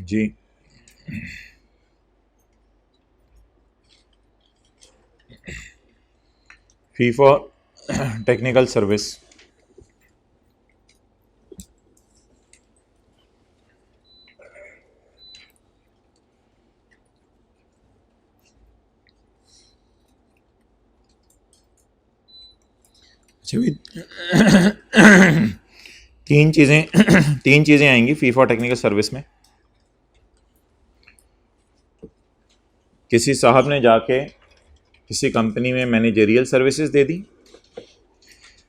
Ji fee for technical service. तीन चीजें आएंगी फी फॉर टेक्निकल सर्विस में। किसी साहब ने जाके किसी कंपनी में मैनेजरियल सर्विसेज दे दी,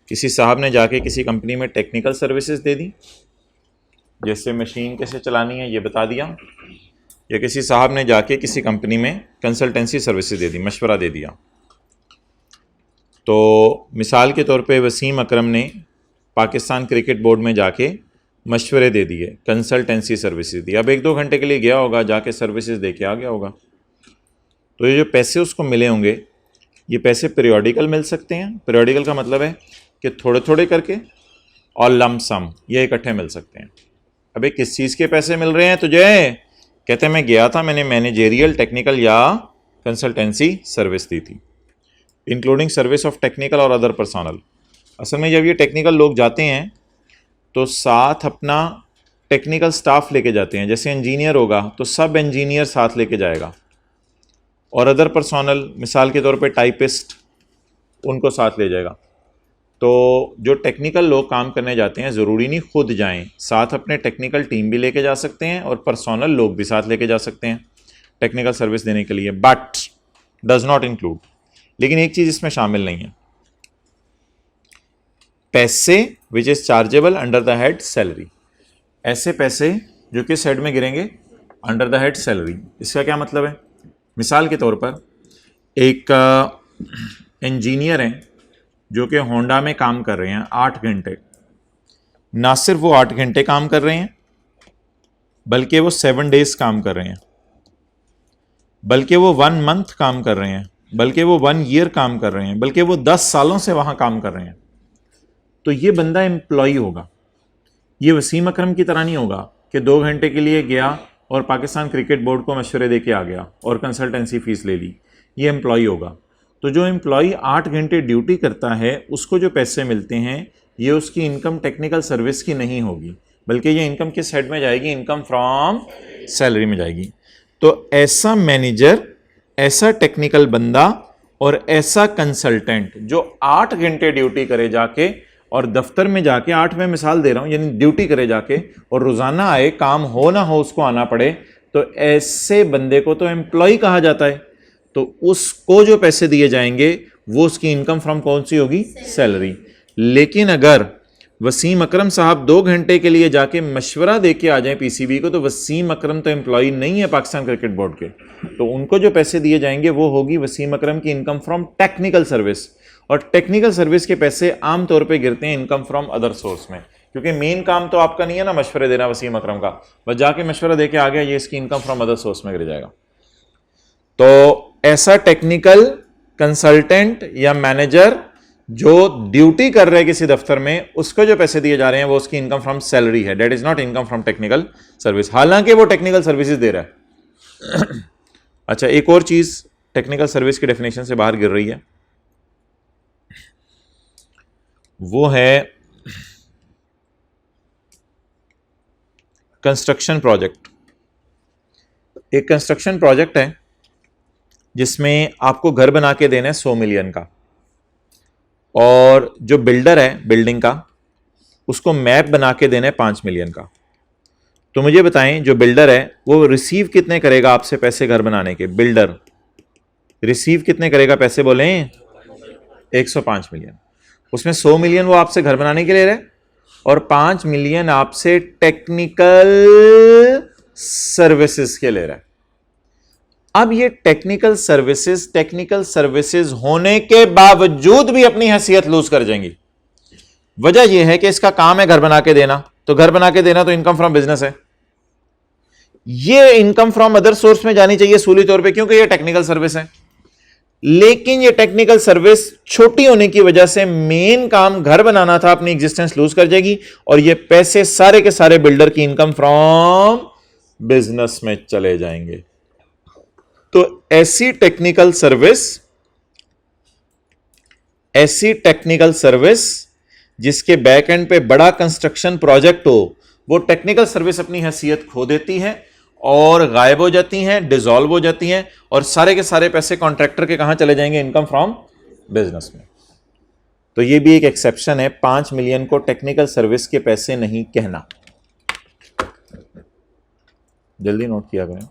किसी साहब ने जाके किसी कंपनी में टेक्निकल सर्विसेज दे दी, जैसे मशीन कैसे चलानी है ये बता दिया, या किसी साहब ने जाके किसी कंपनी में कंसल्टेंसी सर्विसेज दे दी, मशवरा दे दिया। तो मिसाल के तौर पे वसीम अकरम ने पाकिस्तान क्रिकेट बोर्ड में जाके मशवरे दे दिए, कंसल्टेंसी सर्विसेज दी। अब 1-2 घंटे के लिए गया होगा, जाके सर्विसेज दे के आ गया होगा। तो ये जो पैसे उसको मिले होंगे, ये पैसे पीरियोडिकल मिल सकते हैं। पीरियोडिकल का मतलब है कि थोड़े थोड़े करके और लमसम ये इकट्ठे मिल सकते हैं। अबे किस चीज़ के पैसे मिल रहे हैं तुझे? कहते मैं गया था, मैंने मैनेजेरियल, टेक्निकल या कंसल्टेंसी सर्विस दी थी, इंक्लूडिंग सर्विस ऑफ टेक्निकल और अदर पर्सनल। असल में जब ये टेक्निकल लोग जाते हैं तो साथ अपना टेक्निकल स्टाफ लेके जाते हैं। जैसे इंजीनियर होगा तो सब इंजीनियर साथ लेके जाएगा, और अदर पर्सनल मिसाल के तौर पे टाइपिस्ट, उनको साथ ले जाएगा। तो जो टेक्निकल लोग काम करने जाते हैं ज़रूरी नहीं खुद जाएं, साथ अपने टेक्निकल टीम भी लेके जा सकते हैं और पर्सनल लोग भी साथ लेके जा सकते हैं टेक्निकल सर्विस देने के लिए, बट डज नॉट इंक्लूड। लेकिन एक चीज़ इसमें शामिल नहीं है, पैसे which is chargeable under the head salary. ऐसे पैसे जो किस हेड में गिरेंगे? Under the head salary. इसका क्या मतलब है? मिसाल के तौर पर एक इंजीनियर हैं जो कि होंडा में काम कर रहे हैं 8 घंटे। ना सिर्फ वो 8 घंटे काम कर रहे हैं, बल्कि वो 7 डेज काम कर रहे हैं, बल्कि वो 1 मंथ काम कर रहे हैं, बल्कि वो 1 ईयर काम कर रहे हैं, बल्कि वो 10 सालों से वहाँ काम कर रहे हैं। तो ये बंदा एम्प्लॉई होगा। ये वसीम अकरम की तरह नहीं होगा कि 2 घंटे के लिए गया और पाकिस्तान क्रिकेट बोर्ड को मशवरे दे के आ गया और कंसल्टेंसी फीस ले ली। ये एम्प्लॉई होगा। तो जो एम्प्लॉई 8 घंटे ड्यूटी करता है उसको जो पैसे मिलते हैं ये उसकी इनकम टेक्निकल सर्विस की नहीं होगी, बल्कि ये इनकम किस हेड में जाएगी? इनकम फ्रॉम सैलरी में जाएगी। तो ऐसा मैनेजर, ऐसा टेक्निकल बंदा और ऐसा कंसल्टेंट जो 8 घंटे ड्यूटी करे जाके और दफ्तर में जाके, 8 में मिसाल दे रहा हूं, यानी ड्यूटी करे जाके और रोजाना आए, काम हो ना हो उसको आना पड़े, तो ऐसे बंदे को तो एम्प्लॉय कहा जाता है। तो उसको जो पैसे दिए जाएंगे वो उसकी इनकम फ्रॉम कौन सी होगी? सैलरी। लेकिन अगर वसीम अकरम साहब 2 घंटे के लिए जाके मशवरा दे के आ जाए पीसीबी को, तो वसीम अकरम तो एम्प्लॉय नहीं है पाकिस्तान क्रिकेट बोर्ड के, तो उनको जो पैसे दिए जाएंगे वो होगी वसीम अकरम की इनकम फ्रॉम टेक्निकल सर्विस। और टेक्निकल सर्विस के पैसे आमतौर पे गिरते हैं इनकम फ्रॉम अदर सोर्स में, क्योंकि मेन काम तो आपका नहीं है ना मशवरे देना वसीम अकरम का, बस जाके मशवरा दे के आ गया, ये इसकी इनकम फ्रॉम अदर सोर्स में गिर जाएगा। तो ऐसा टेक्निकल कंसल्टेंट या मैनेजर जो ड्यूटी कर रहे हैं किसी दफ्तर में, उसको जो पैसे दिए जा रहे हैं वो उसकी इनकम फ्रॉम सैलरी है। That is not income from technical service, हालांकि वो टेक्निकल सर्विसेज दे रहा है। अच्छा, एक और चीज टेक्निकल सर्विस की डेफिनेशन से बाहर गिर रही है, वो है कंस्ट्रक्शन प्रोजेक्ट। एक कंस्ट्रक्शन प्रोजेक्ट है जिसमें आपको घर बना के देना है 100 मिलियन का, और जो बिल्डर है बिल्डिंग का उसको मैप बना के देना है 5 मिलियन का। तो मुझे बताएं, जो बिल्डर है वो रिसीव कितने करेगा आपसे पैसे घर बनाने के? बिल्डर रिसीव कितने करेगा पैसे? बोलें 105 मिलियन। उसमें 100 मिलियन वो आपसे घर बनाने के लिए रहे और 5 मिलियन आपसे टेक्निकल सर्विसेज के ले रहा है। अब ये टेक्निकल सर्विसेज होने के बावजूद भी अपनी हैसियत लूज कर जाएंगी। वजह यह है कि इसका काम है घर बना के देना, तो घर बना के देना तो इनकम फ्रॉम बिजनेस है। ये इनकम फ्रॉम अदर सोर्स में जानी चाहिए सूली तौर पे, क्योंकि ये टेक्निकल सर्विस है। लेकिन ये टेक्निकल सर्विस छोटी होने की वजह से मेन काम घर बनाना था, अपनी एग्जिस्टेंस लूज कर जाएगी, और ये पैसे सारे के सारे बिल्डर की इनकम फ्रॉम बिजनेस में चले जाएंगे। तो ऐसी टेक्निकल सर्विस जिसके बैक एंड पे बड़ा कंस्ट्रक्शन प्रोजेक्ट हो, वो टेक्निकल सर्विस अपनी हैसियत खो देती है और गायब हो जाती हैं, डिसॉल्व हो जाती हैं, और सारे के सारे पैसे कॉन्ट्रैक्टर के कहां चले जाएंगे? इनकम फ्रॉम बिजनेस में। तो ये भी एक एक्सेप्शन है, 5 मिलियन को टेक्निकल सर्विस के पैसे नहीं कहना। जल्दी नोट किया करें।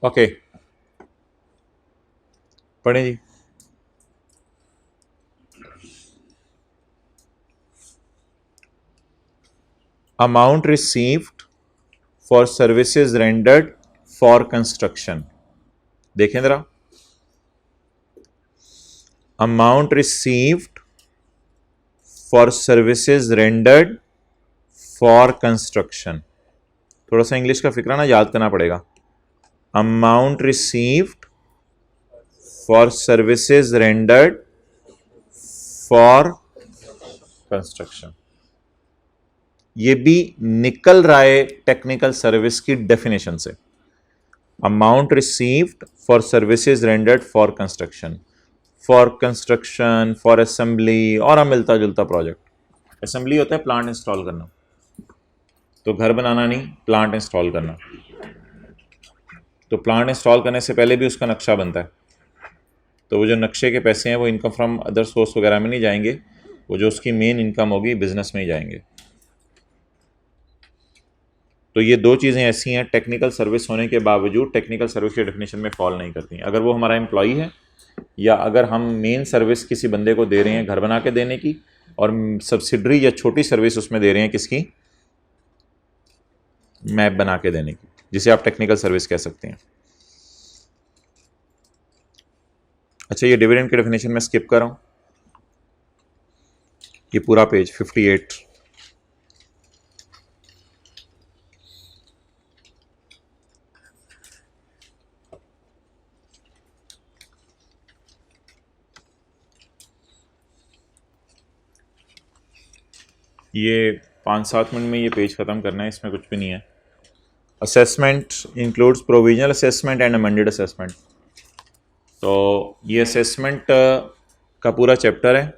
ओके, पढ़े जी। Amount received for services rendered for construction. देखें जरा, amount received for services rendered for construction. थोड़ा सा इंग्लिश का फिक्रा ना याद करना पड़ेगा। Amount received for services rendered for construction, ये भी निकल रहा है टेक्निकल सर्विस की डेफिनेशन से। Amount received for services rendered for construction, for assembly, और मिलता जुलता प्रोजेक्ट। असेंबली होता है प्लांट इंस्टॉल करना, तो घर बनाना नहीं, प्लांट इंस्टॉल करना। तो प्लांट इंस्टॉल करने से पहले भी उसका नक्शा बनता है, तो वो जो नक्शे के पैसे हैं वो इनकम फ्रॉम अदर सोर्स वगैरह में नहीं जाएंगे, वो जो उसकी मेन इनकम होगी बिजनेस में ही जाएंगे। तो ये दो चीज़ें ऐसी हैं टेक्निकल सर्विस होने के बावजूद टेक्निकल सर्विस की डेफिनेशन में फॉल नहीं करती। अगर वो हमारा एम्प्लॉई है, या अगर हम मेन सर्विस किसी बंदे को दे रहे हैं घर बना के देने की, और सब्सिडरी या छोटी सर्विस उसमें दे रहे हैं किसकी? मैप बना के देने की, जिसे आप टेक्निकल सर्विस कह सकते हैं। अच्छा, ये डिविडेंड की डेफिनेशन में स्किप कर रहा हूँ, ये पूरा पेज 58। ये 5-7 मिनट में ये पेज ख़त्म करना है, इसमें कुछ भी नहीं है। Assessment includes provisional assessment and amended assessment. तो ये असेसमेंट का पूरा चैप्टर है,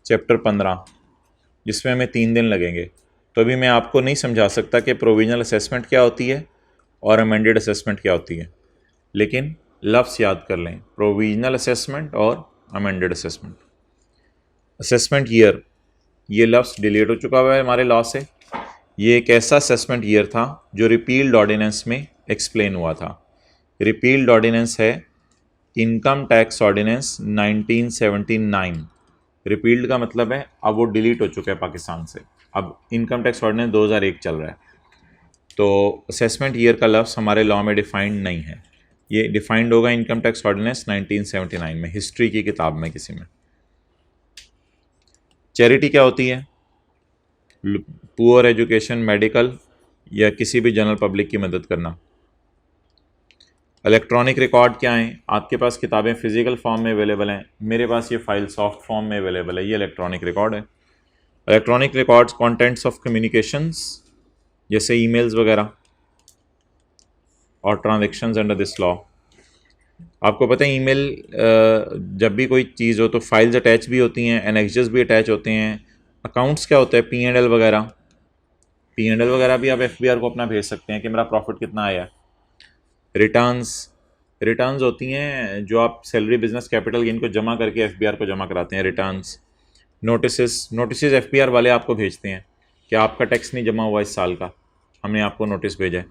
चैप्टर 15, जिसमें हमें 3 दिन लगेंगे। तो अभी मैं आपको नहीं समझा सकता कि प्रोविजनल असेसमेंट क्या होती है और अमेंडेड असेसमेंट क्या होती है, लेकिन लफ्ज़ याद कर लें, प्रोविजनल असेसमेंट और अमेंडेड असेसमेंट। असेसमेंट ईयर, ये लफ्ज़ डिलीट हो चुका हुआ है हमारे लॉ से। ये एक ऐसा असेसमेंट ईयर था जो रिपील्ड ऑर्डिनेंस में एक्सप्लेन हुआ था। रिपील्ड ऑर्डिनेंस है इनकम टैक्स ऑर्डिनेंस 1979। रिपील्ड का मतलब है अब वो डिलीट हो चुका है पाकिस्तान से, अब इनकम टैक्स ऑर्डिनेंस 2001 चल रहा है। तो असेसमेंट ईयर का लफ्ज़ हमारे लॉ में डिफाइंड नहीं है, ये डिफाइंड होगा इनकम टैक्स ऑर्डिनेंस 1979 में, हिस्ट्री की किताब में किसी में। चैरिटी क्या होती है? पुअर, एजुकेशन, मेडिकल या किसी भी जनरल पब्लिक की मदद करना। इलेक्ट्रॉनिक रिकॉर्ड क्या है? आपके पास किताबें फिजिकल फॉर्म में अवेलेबल हैं, मेरे पास ये फाइल सॉफ्ट फॉर्म में अवेलेबल है, ये इलेक्ट्रॉनिक रिकॉर्ड है। Electronic records contents of communications, जैसे ईमेल्स वगैरह और ट्रांजैक्शंस अंडर दिस लॉ। आपको पता है ईमेल जब भी कोई चीज़ हो तो फाइल्स अटैच भी होती हैं, एनेक्सेस भी अटैच होते हैं। अकाउंट्स क्या होता है? P&L वगैरह, P&L वगैरह भी आप FBR को अपना भेज सकते हैं कि मेरा प्रॉफिट कितना आया। रिटर्न्स होती हैं जो आप सैलरी, बिजनेस कैपिटल गेन को जमा करके FBR को जमा कराते हैं, रिटर्न्स। नोटिस FPR वाले आपको भेजते हैं कि आपका टैक्स नहीं जमा हुआ इस साल का, हमने आपको नोटिस भेजा है।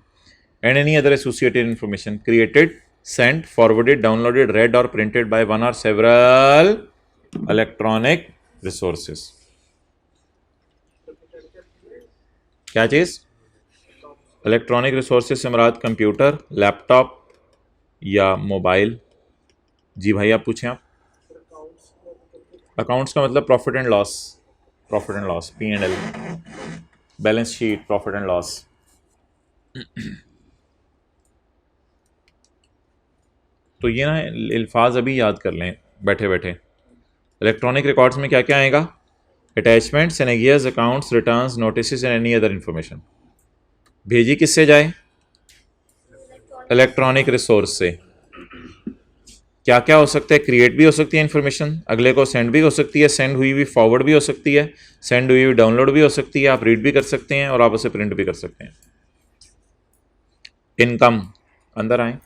And any other associated information created, sent, forwarded, downloaded, read or printed by one or several electronic resources. क्या चीज? इलेक्ट्रॉनिक रिसोर्सेज से मुराद कंप्यूटर, लैपटॉप या मोबाइल। जी भाई आप पूछें। आप अकाउंट्स का मतलब profit and loss, P&L, balance sheet, profit and loss. तो ये ना अल्फाज अभी याद कर लें बैठे बैठे। इलेक्ट्रॉनिक रिकॉर्ड्स में क्या क्या आएगा? Attachments, annexures, accounts, returns, notice and any other information. भेजी किससे जाए? इलेक्ट्रॉनिक रिसोर्स से। क्या क्या हो सकता है? क्रिएट भी हो सकती है इन्फॉर्मेशन, अगले को सेंड भी हो सकती है, सेंड हुई हुई फॉरवर्ड भी हो सकती है, सेंड हुई हुई डाउनलोड भी हो सकती है, आप रीड भी कर सकते हैं और आप उसे प्रिंट भी कर सकते हैं। इनकम अंदर आए,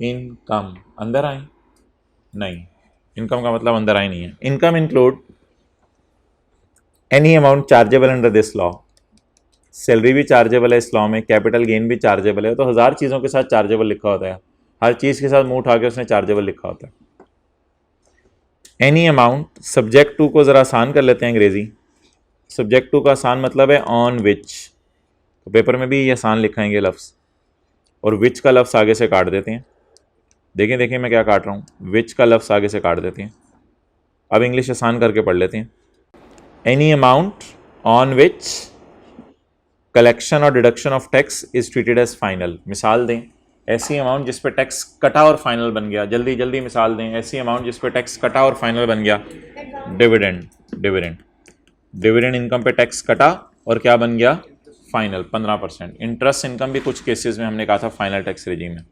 इनकम अंदर आए नहीं, इनकम का मतलब अंदर आए नहीं है। Income include any amount chargeable under this law. Salary भी चार्जेबल है इस लॉ में, कैपिटल गेन भी चार्जेबल है। तो 1000 चीज़ों के साथ चार्जेबल लिखा होता है, हर चीज़ के साथ मुंह उठा के उसने चार्जेबल लिखा होता है। एनी अमाउंट, सब्जेक्ट टू को ज़रा आसान कर लेते हैं अंग्रेज़ी। सब्जेक्ट टू का आसान मतलब है ऑन विच, तो पेपर में भी ये आसान लिखाएंगे लफ्ज़, और विच का लफ्ज़ आगे से काट देते हैं। देखें देखें मैं क्या काट रहा हूँ, विच का लफ्ज़ आगे से काट देते हैं। अब इंग्लिश आसान करके पढ़ लेते हैं। Any amount on which collection or deduction of tax is treated as final. मिसाल दें, ऐसी अमाउंट जिस पे टैक्स कटा और फाइनल बन गया। जल्दी जल्दी मिसाल दें, ऐसी अमाउंट जिस पे टैक्स कटा और फाइनल बन गया। डिविडेंड, डिविडेंड, डिविडेंड इनकम पे टैक्स कटा और क्या बन गया? फाइनल 15%। इंटरेस्ट इनकम भी कुछ केसेस में हमने कहा था फाइनल टैक्स रेजिम में।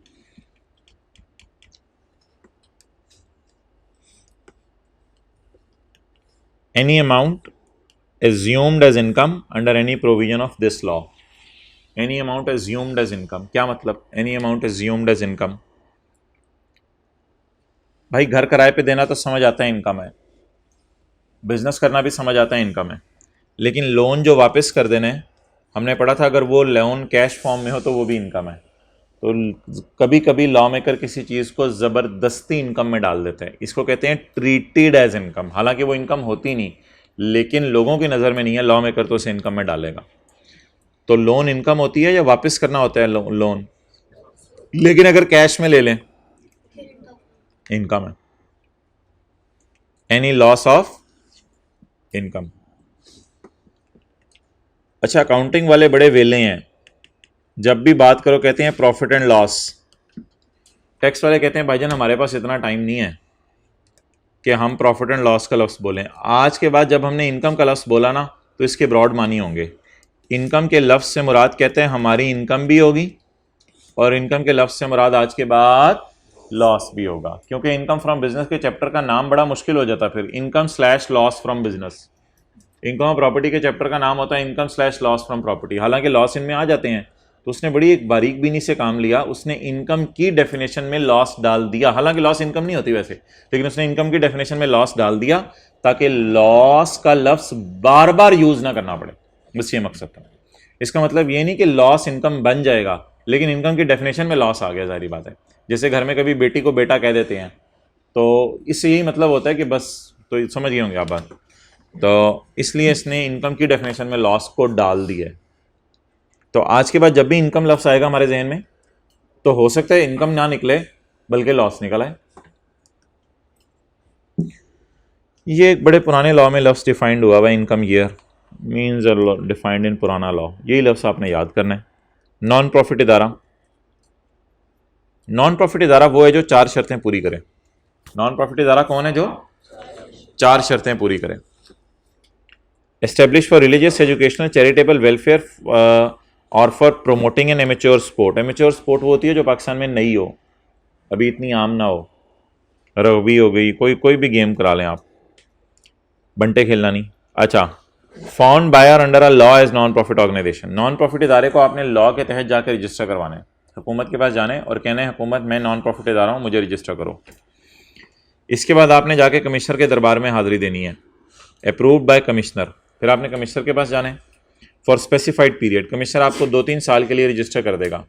Any amount assumed as income under any provision of this law. Any amount assumed as income, क्या मतलब? Any amount assumed as income, भाई घर किराए पे देना तो समझ आता है इनकम है, बिजनेस करना भी समझ आता है इनकम है, लेकिन लोन जो वापस कर देने, हमने पढ़ा था अगर वो लोन कैश फॉर्म में हो तो वो भी इनकम है। तो कभी कभी लॉ मेकर किसी चीज़ को ज़बरदस्ती इनकम में डाल देते हैं, इसको कहते हैं ट्रीटेड एज इनकम। हालांकि वो इनकम होती नहीं, लेकिन लोगों की नज़र में नहीं है, लॉ मेकर तो उसे इनकम में डालेगा। तो लोन इनकम होती है या वापस करना होता है लोन? लेकिन अगर कैश में ले लें इनकम है। Any loss of income. अच्छा, अकाउंटिंग वाले बड़े वेले हैं, जब भी बात करो कहते हैं प्रॉफिट एंड लॉस। टैक्स वाले कहते हैं भाईजान हमारे पास इतना टाइम नहीं है कि हम प्रॉफिट एंड लॉस का लफ्ज़ बोलें। आज के बाद जब हमने इनकम का लफ्ज़ बोला ना तो इसके ब्रॉड मानी होंगे। इनकम के लफ्ज़ से मुराद कहते हैं हमारी इनकम भी होगी, और इनकम के लफ्ज़ से मुराद आज के बाद लॉस भी होगा, क्योंकि इनकम फ्रॉम बिजनेस के चैप्टर का नाम बड़ा मुश्किल हो जाता है फिर, income slash loss from business. Income और प्रॉपर्टी के चैप्टर का नाम होता है income slash loss from property. हालांकि लॉस इनमें आ जाते हैं, तो उसने बड़ी एक बारीक बीनी से काम लिया, उसने इनकम की डेफिनेशन में लॉस डाल दिया। हालांकि लॉस इनकम नहीं होती वैसे, लेकिन उसने इनकम की डेफिनेशन में लॉस डाल दिया ताकि लॉस का लफ्ज़ बार बार यूज़ ना करना पड़े। बस ये मकसद था। इसका मतलब ये नहीं कि लॉस इनकम बन जाएगा, लेकिन इनकम की डेफिनेशन में लॉस आ गया, जाहिर बात है। जैसे घर में कभी बेटी को बेटा कह देते हैं, तो इससे यही मतलब होता है कि बस, तो समझ गए होंगे आप बात। तो इसलिए इसने इनकम की डेफिनेशन में लॉस को डाल दिया। तो आज के बाद जब भी इनकम लफ्ज़ आएगा हमारे जहन में, तो हो सकता है इनकम ना निकले बल्कि लॉस निकल आए। ये एक बड़े पुराने लॉ में लफ्ज़ डिफाइंड हुआ हुआ, income year means defined in पुराना लॉ। यही लफ्ज़ आपने याद करना है। नॉन प्रॉफिट इदारा, नॉन प्रॉफिट इदारा वो है जो 4 शर्तें पूरी करे। नॉन प्रॉफिट इदारा कौन है? जो 4 शर्तें पूरी करे। Establish for religious, educational, charitable, welfare or for promoting an amateur sport. Amateur sport वो होती है जो पाकिस्तान में नई हो, अभी इतनी आम ना हो। रग्बी हो गई, कोई भी गेम करा लें आप, बंटे खेलना नहीं। अच्छा, found by or under a law as non profit organisation. Non profit इदारे को आपने लॉ के तहत जाकर रजिस्टर करवाना है, हुकूमत के पास जाने और कहना है हुकूमत मैं नॉन प्रॉफिट इदारा हूँ, मुझे रजिस्टर करो। इसके बाद आपने जाके कमिश्नर के दरबार में हाज़िरी देनी है। अप्रूव्ड बाय कमिश्नर, फिर आपने कमिश्नर के पास जाना है फॉर स्पेसिफाइड पीरियड। कमिश्नर आपको 2-3 साल के लिए रजिस्टर कर देगा।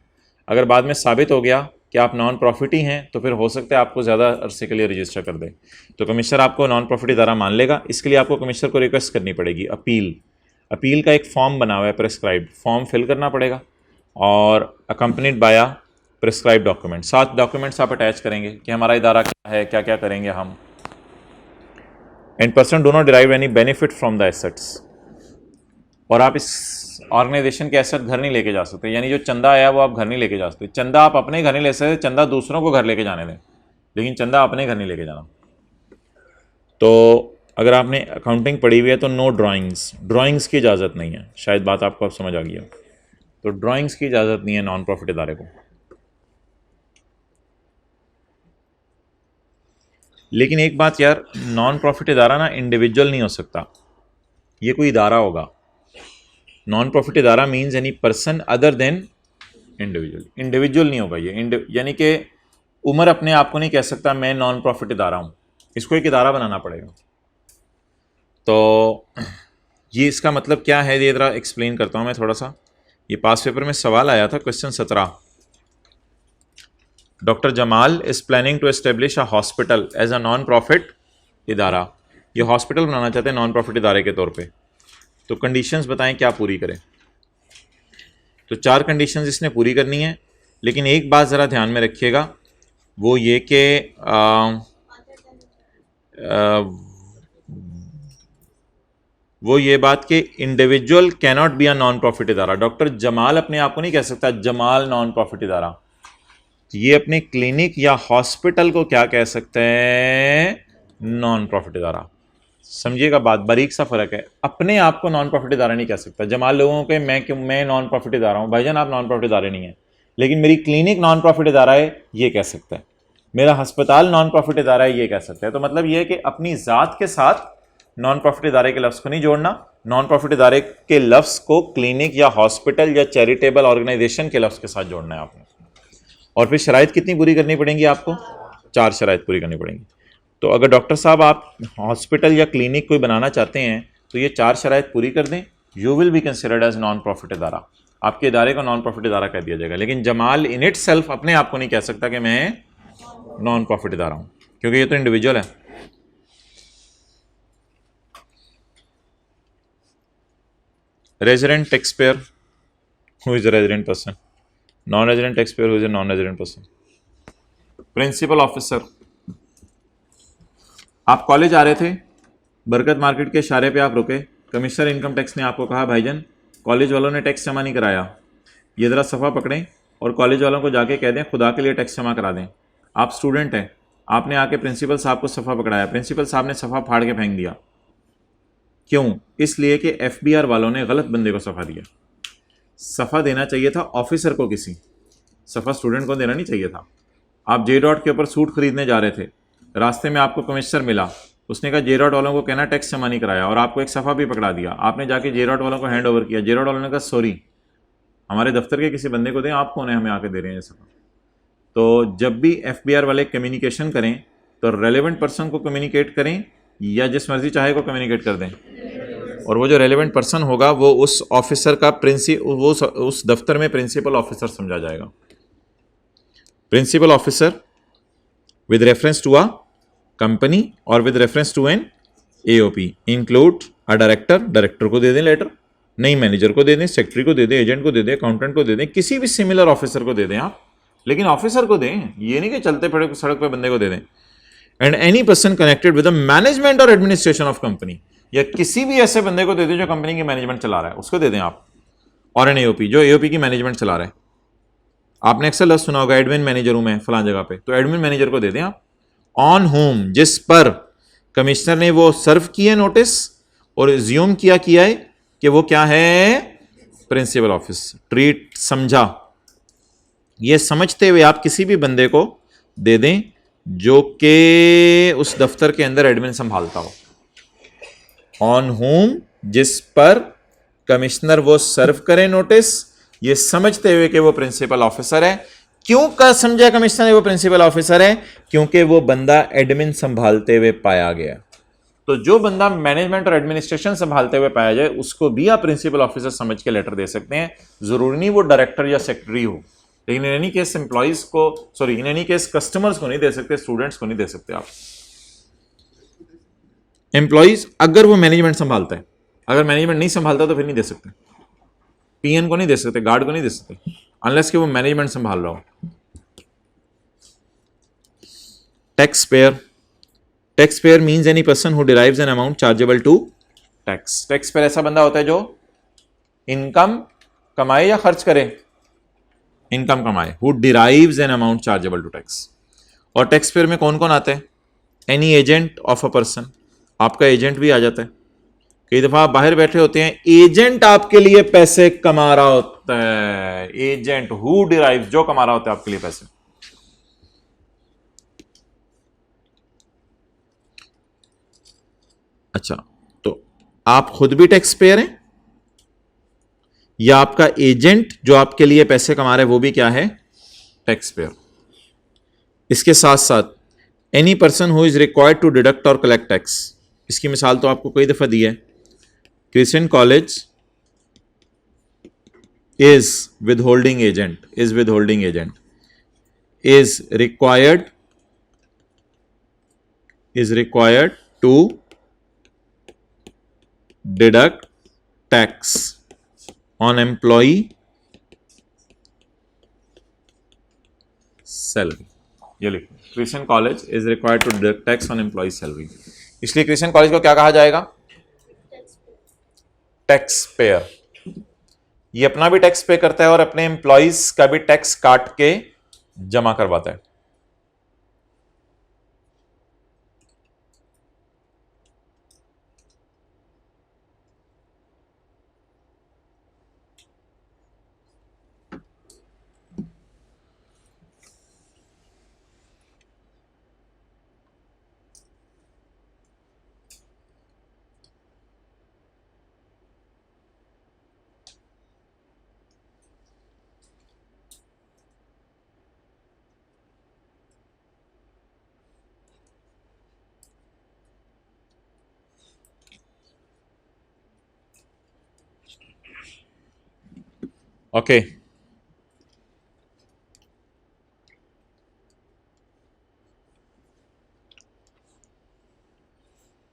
अगर बाद में साबित हो गया कि आप नॉन प्रॉफिट ही हैं तो फिर हो सकता है आपको ज़्यादा अरसे के लिए रजिस्टर कर दे, तो कमिश्नर आपको नॉन प्रॉफिट इदारा मान लेगा। इसके लिए आपको कमिश्नर को रिक्वेस्ट करनी पड़ेगी अपील का एक फॉर्म बना हुआ है प्रेस्क्राइब्ड, फॉर्म फिल करना पड़ेगा और accompanied by prescribe document. 7 documents आप अटैच करेंगे कि हमारा इदारा क्या है, क्या क्या करेंगे हम। And person do not derive any benefit from the assets, और आप इस ऑर्गेनाइजेशन के एसेट घर नहीं लेके जा सकते, यानी जो चंदा आया वो आप घर नहीं लेके जा सकते। चंदा आप अपने घर नहीं ले सकते, चंदा दूसरों को घर लेके जाने दें, लेकिन चंदा अपने घर नहीं लेके जाना। तो अगर आपने अकाउंटिंग पढ़ी हुई है तो नो ड्राइंग्स की इजाज़त नहीं है। शायद बात आपको अब समझ आ गई है। तो ड्राइंग्स की इजाज़त नहीं है नॉन प्रॉफिट इदारे को। लेकिन एक बात यार, नॉन प्रॉफिट इदारा ना इंडिविजुअल नहीं हो सकता, ये कोई इदारा होगा। नॉन प्रॉफिट इदारा means any person other than individual नहीं होगा ये। यानी कि उमर अपने आप को नहीं कह सकता मैं नॉन प्रॉफिट इदारा हूँ, इसको एक इदारा बनाना पड़ेगा। तो ये इसका मतलब क्या है, ये ज़रा एक्सप्लेन करता हूँ मैं थोड़ा सा। ये पास पेपर में सवाल आया था, question 17। Doctor Jamal is planning to establish a hospital as a non profit इदारा। ये हॉस्पिटल बनाना चाहते हैं नॉन प्रॉफिट इदारे के तौर पे, तो कंडीशंस बताएं क्या पूरी करें। तो 4 कंडीशंस इसने पूरी करनी है, लेकिन एक बात ज़रा ध्यान में रखिएगा, वो ये कि वो ये बात कि individual cannot be a non profit इदारा। डॉक्टर जमाल अपने आप को नहीं कह सकता जमाल नॉन प्रॉफिट इदारा। ये अपने क्लिनिक या हॉस्पिटल को क्या कह सकते हैं, नॉन प्रॉफिट इदारा। समझिएगा बात, बारीक सा फर्क है। अपने आप को नॉन प्रॉफिट इदारा नहीं कह सकता। जमाल लोगों के मैं नॉन प्रॉफिट इदारा हूँ, भाईजान आप नॉन प्रॉफिट इदारे नहीं है, लेकिन मेरी क्लिनिक नॉन प्रॉफिट इदारा है ये कह सकता है, मेरा अस्पताल नॉन प्रॉफिट इदारा है ये कह सकता है। तो मतलब ये है कि अपनी ज़ात के साथ नॉन प्रॉफिट इदारे के लफ्ज़ को नहीं जोड़ना, नॉन प्रॉफिट इदारे के लफ्ज़ को क्लिनिक या हॉस्पिटल या चैरिटेबल ऑर्गेनाइजेशन के लफ्ज़ के साथ जोड़ना है आपने। और फिर शराइत कितनी पूरी करनी पड़ेंगी आपको, 4 शराइत पूरी करनी पड़ेंगी। तो अगर डॉक्टर साहब आप हॉस्पिटल या क्लिनिक कोई बनाना चाहते हैं तो ये 4 शराइत पूरी कर दें, you will be considered as non profit इदारा। आपके इदारे को नॉन प्रॉफिट इदारा कह दिया जाएगा। लेकिन जमाल इन इट सेल्फ अपने आप को नहीं कह सकता कि मैं नॉन प्रॉफिट इदारा हूँ, क्योंकि ये तो इंडिविजुअल है। Resident tax payer who is a resident person, non resident tax payer who is a non resident person. Principal officer, आप कॉलेज आ रहे थे, बरकत मार्केट के इशारे पे आप रुके, कमिश्नर इनकम टैक्स ने आपको कहा भाईजान कॉलेज वालों ने टैक्स जमा नहीं कराया, ये ज़रा सफ़ा पकड़ें और कॉलेज वालों को जाके कह दें खुदा के लिए टैक्स जमा करा दें। आप स्टूडेंट हैं, आपने आके प्रिंसिपल साहब को सफ़ा पकड़ाया, प्रिंसिपल साहब ने सफ़ा फाड़ के फेंक दिया। क्यों? इसलिए कि FBR वालों ने गलत बंदे को सफ़ा दिया। सफ़ा देना चाहिए था ऑफिसर को, किसी सफ़ा स्टूडेंट को देना नहीं चाहिए था। आप J.Dot के ऊपर सूट खरीदने जा रहे थे, रास्ते में आपको कमिश्नर मिला, उसने कहा J.Dot वालों को कहना टैक्स जमा नहीं कराया, और आपको एक सफ़ा भी पकड़ा दिया। आपने जाके J.Dot वालों को हैंड ओवर किया, J.Dot वालों ने कहा सॉरी हमारे दफ्तर के किसी बंदे को दें, आप कौन है हमें आके दे रहे हैं ये सफ़ा। तो जब भी FBR वाले कम्युनिकेशन करें तो रेलेवेंट पर्सन को कम्युनिकेट करें या जिस मर्जी चाहे को कम्युनिकेट कर दें, और वो जो रेलेवेंट पर्सन होगा वो उस ऑफिसर का वो उस दफ्तर में प्रिंसिपल ऑफिसर समझा जाएगा। Principal officer with reference to a company और with reference to an AOP include a director, director को दे दें लेटर, नहीं मैनेजर को दे दें, सेक्रेटरी को दे दें, एजेंट को दे दें, अकाउंटेंट को दे दें, किसी भी सिमिलर ऑफिसर को दे दें आप, लेकिन ऑफिसर को दें, ये नहीं कि चलते पड़े सड़क पे बंदे को दे दें। And any person connected with the management और एडमिनिस्ट्रेशन ऑफ कंपनी, या किसी भी ऐसे बंदे को दे दें जो कंपनी की मैनेजमेंट चला रहा है उसको दे दें आप, और एन AOP जो AOP की मैनेजमेंट चला रहा है। आपने अक्सर लफ्ज़ सुना होगा एडमिन मैनेजर हूं मैं फलां जगह पे, तो एडमिन मैनेजर को दे दें आप। ऑन होम, जिस पर कमिश्नर ने वो सर्व किया नोटिस और ज्यूम किया है कि वो क्या है, प्रिंसिपल ऑफिस, ट्रीट समझा, ये समझते हुए आप किसी भी बंदे को दे दें जो कि उस दफ्तर के अंदर एडमिन संभालता हो। ऑन होम, जिस पर कमिश्नर वो सर्व करे नोटिस, ये समझते हुए कि वो प्रिंसिपल ऑफिसर है। क्यों का समझा कमिश्नर ने वो प्रिंसिपल ऑफिसर है? क्योंकि वो बंदा एडमिन संभालते हुए पाया गया। तो जो बंदा मैनेजमेंट और एडमिनिस्ट्रेशन संभालते हुए पाया जाए उसको भी आप प्रिंसिपल ऑफिसर समझ के लेटर दे सकते हैं, जरूरी नहीं वो डायरेक्टर या सेक्रेटरी हो। लेकिन इन एनी केस एम्प्लॉइज को, sorry in any case customers को नहीं दे सकते, स्टूडेंट्स को नहीं दे सकते आप। एम्प्लॉइज अगर वो मैनेजमेंट संभालता है, अगर मैनेजमेंट नहीं संभालता तो फिर नहीं दे सकते। पीएन को नहीं दे सकते, गार्ड को नहीं दे सकते, अनलेस कि वो मैनेजमेंट संभाल रहा हो। Tax payer, tax payer means any person who derives an amount chargeable to tax. Tax payer ऐसा बंदा होता है जो इनकम कमाए या खर्च करे, इनकम कमाए, who derives an amount chargeable to tax. और टैक्स पेयर में कौन कौन आते हैं? Any agent of a person, आपका एजेंट भी आ जाता है। कई दफा आप बाहर बैठे होते हैं, एजेंट आपके लिए पैसे कमा रहा होता है, एजेंट हु डिराइव्स, जो कमा रहा होता है आपके लिए पैसे। अच्छा, तो आप खुद भी टैक्स पेयर हैं या आपका एजेंट जो आपके लिए पैसे कमा रहा है वो भी क्या है? Tax payer. इसके साथ साथ any person who is required to deduct or collect tax, इसकी मिसाल तो आपको कई दफा दी है। Christian college is withholding agent, is withholding agent, is required to deduct tax on employee salary. ये लिखो, Christian college is required to deduct tax on employee salary. इसलिए क्रिश्चियन कॉलेज को क्या कहा जाएगा? Tax payer. ये अपना भी टैक्स पे करता है और अपने एम्प्लॉइज का भी टैक्स काट के जमा करवाता है। Okay,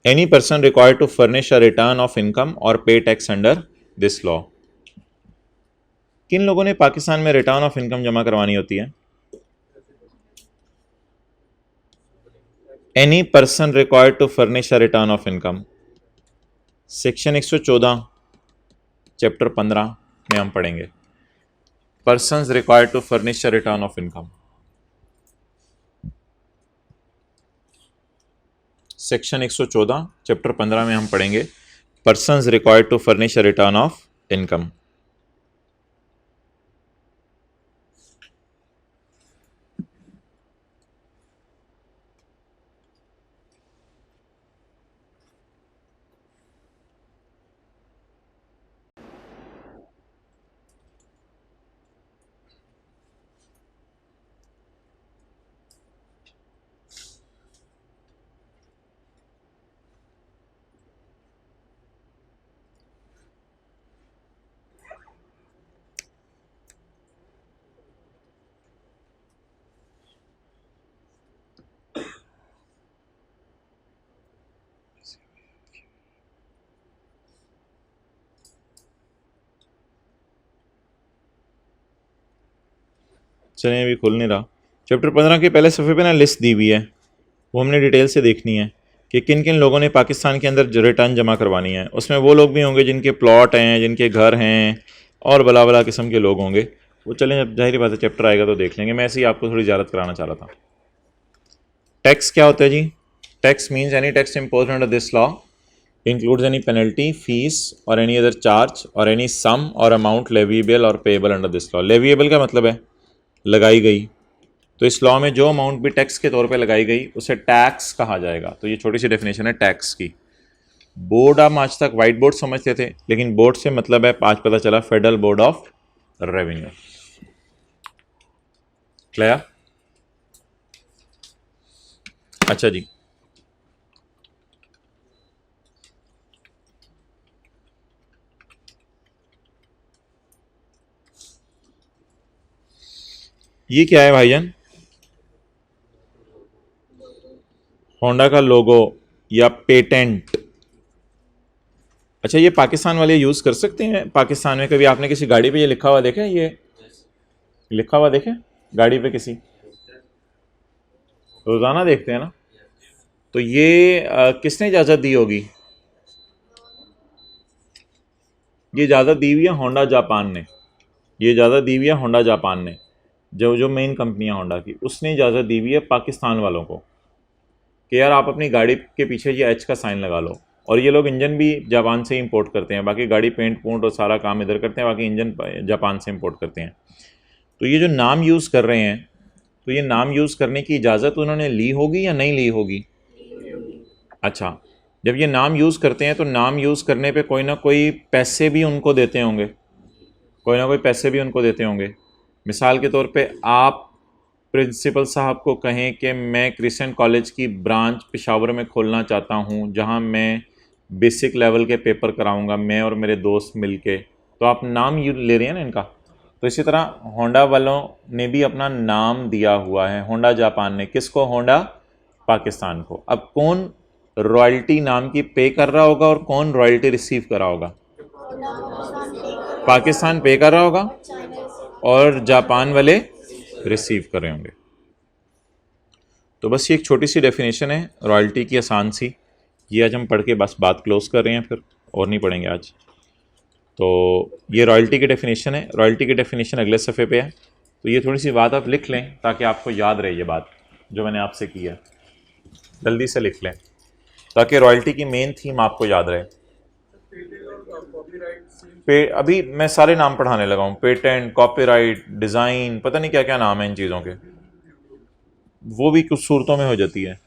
any person required to furnish a return of income or pay tax under this law. किन लोगों ने पाकिस्तान में रिटर्न ऑफ इनकम जमा करवानी होती है? Any person required to furnish a return of income, section 114 chapter 15 में हम पढ़ेंगे। Persons required to furnish a return of income, section 114 chapter 15 में हम पढ़ेंगे persons required to furnish a return of income. चलिए, अभी खुल नहीं रहा। चैप्टर 15 के पहले सफ़े पे ना लिस्ट दी हुई है, वो हमने डिटेल से देखनी है कि किन किन लोगों ने पाकिस्तान के अंदर रिटर्न जमा करवानी है। उसमें वो लोग भी होंगे जिनके प्लॉट हैं, जिनके घर हैं, और बला बला किस्म के लोग होंगे। वो चलें, जब जाहिर बात है चैप्टर आएगा तो देख लेंगे। मैं ऐसे ही आपको थोड़ी ज़्यारत कराना चाह रहा था। टैक्स क्या होता है जी? Tax means any tax imposed under this law includes any penalty, fees or any other charge or any sum or amount leviable or payable under this law। leviable का मतलब है लगाई गई, तो इस लॉ में जो अमाउंट भी टैक्स के तौर पे लगाई गई उसे टैक्स कहा जाएगा। तो ये छोटी सी डेफिनेशन है टैक्स की। बोर्ड हम आज तक वाइट बोर्ड समझते थे, लेकिन बोर्ड से मतलब है, आज पता चला federal board of revenue. Clear? अच्छा जी, ये क्या है भाईजान? होंडा का लोगो या पेटेंट। अच्छा, ये पाकिस्तान वाले यूज कर सकते हैं पाकिस्तान में? कभी आपने किसी गाड़ी पे ये लिखा हुआ देखा है? ये लिखा हुआ देखे गाड़ी पे किसी? रोजाना देखते हैं ना। तो ये किसने इजाजत दी होगी? ये इजाजत दी हुई है होंडा जापान ने। ये इजाजत दी हुई है होंडा जापान ने, जो जो मेन कंपनियां होंडा की, उसने इजाजत दी हुई है पाकिस्तान वालों को कि यार आप अपनी गाड़ी के पीछे ये एच का साइन लगा लो। और ये लोग इंजन भी जापान से इंपोर्ट करते हैं, बाकी गाड़ी पेंट पूंट और सारा काम इधर करते हैं, बाकी इंजन जापान से इंपोर्ट करते हैं। तो ये जो नाम यूज़ कर रहे हैं, तो ये नाम यूज़ करने की इजाज़त उन्होंने ली होगी या नहीं ली होगी? अच्छा, जब ये नाम यूज़ करते हैं तो नाम यूज़ करने पे कोई ना कोई पैसे भी उनको देते होंगे, कोई ना कोई पैसे भी उनको देते होंगे। मिसाल के तौर पे आप प्रिंसिपल साहब को कहें कि मैं क्रिश्चियन कॉलेज की ब्रांच पेशावर में खोलना चाहता हूं, जहां मैं बेसिक लेवल के पेपर कराऊंगा, मैं और मेरे दोस्त मिलके, तो आप नाम ले रहे हैं ना इनका। तो इसी तरह होंडा वालों ने भी अपना नाम दिया हुआ है, होंडा जापान ने। किसको? होंडा पाकिस्तान को। अब कौन रॉयल्टी नाम की पे कर रहा होगा और कौन रॉयल्टी रिसीव कर रहा होगा? पाकिस्तान पे कर रहा होगा और जापान वाले रिसीव कर रहे होंगे। तो बस ये एक छोटी सी डेफिनेशन है रॉयल्टी की, आसान सी। ये आज हम पढ़ के बस बात क्लोज कर रहे हैं, फिर और नहीं पढ़ेंगे आज। तो ये रॉयल्टी की डेफिनेशन है। रॉयल्टी की डेफिनेशन अगले सफ़े पे है, तो ये थोड़ी सी बात आप लिख लें ताकि आपको याद रहे ये बात जो मैंने आपसे की है। जल्दी से लिख लें ताकि रॉयल्टी की मेन थीम आपको याद रहे। अभी मैं सारे नाम पढ़ाने लगा हूँ, पेटेंट, कॉपीराइट, डिज़ाइन, पता नहीं क्या क्या नाम है इन चीज़ों के, वो भी कुछ सूरतों में हो जाती है।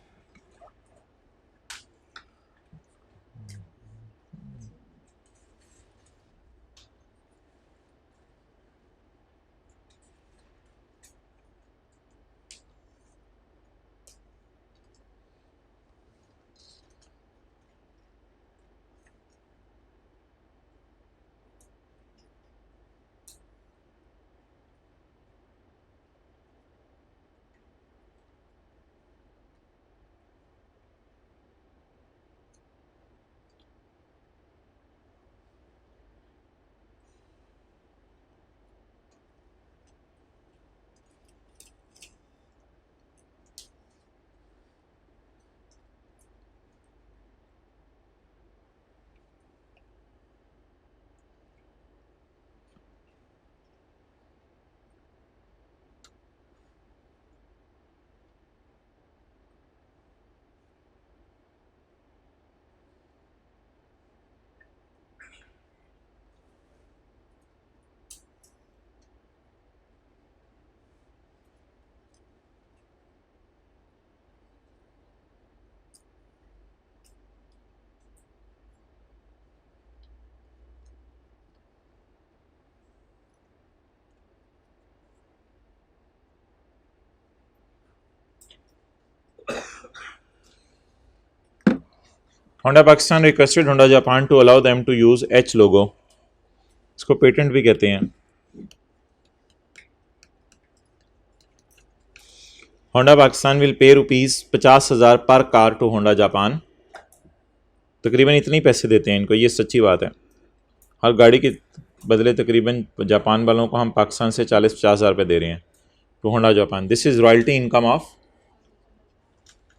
Honda Pakistan requested Honda Japan to allow them to use H logo. इसको पेटेंट भी कहते हैं। होंडा पाकिस्तान विल पे ₹50,000 पर कार टू होंडा जापान। तकरीबन इतने ही पैसे देते हैं इनको, ये सच्ची बात है। हर गाड़ी के बदले तकरीबन जापान वालों को हम पाकिस्तान से 40-50 हज़ार रुपये दे रहे हैं to Honda Japan. This is royalty income of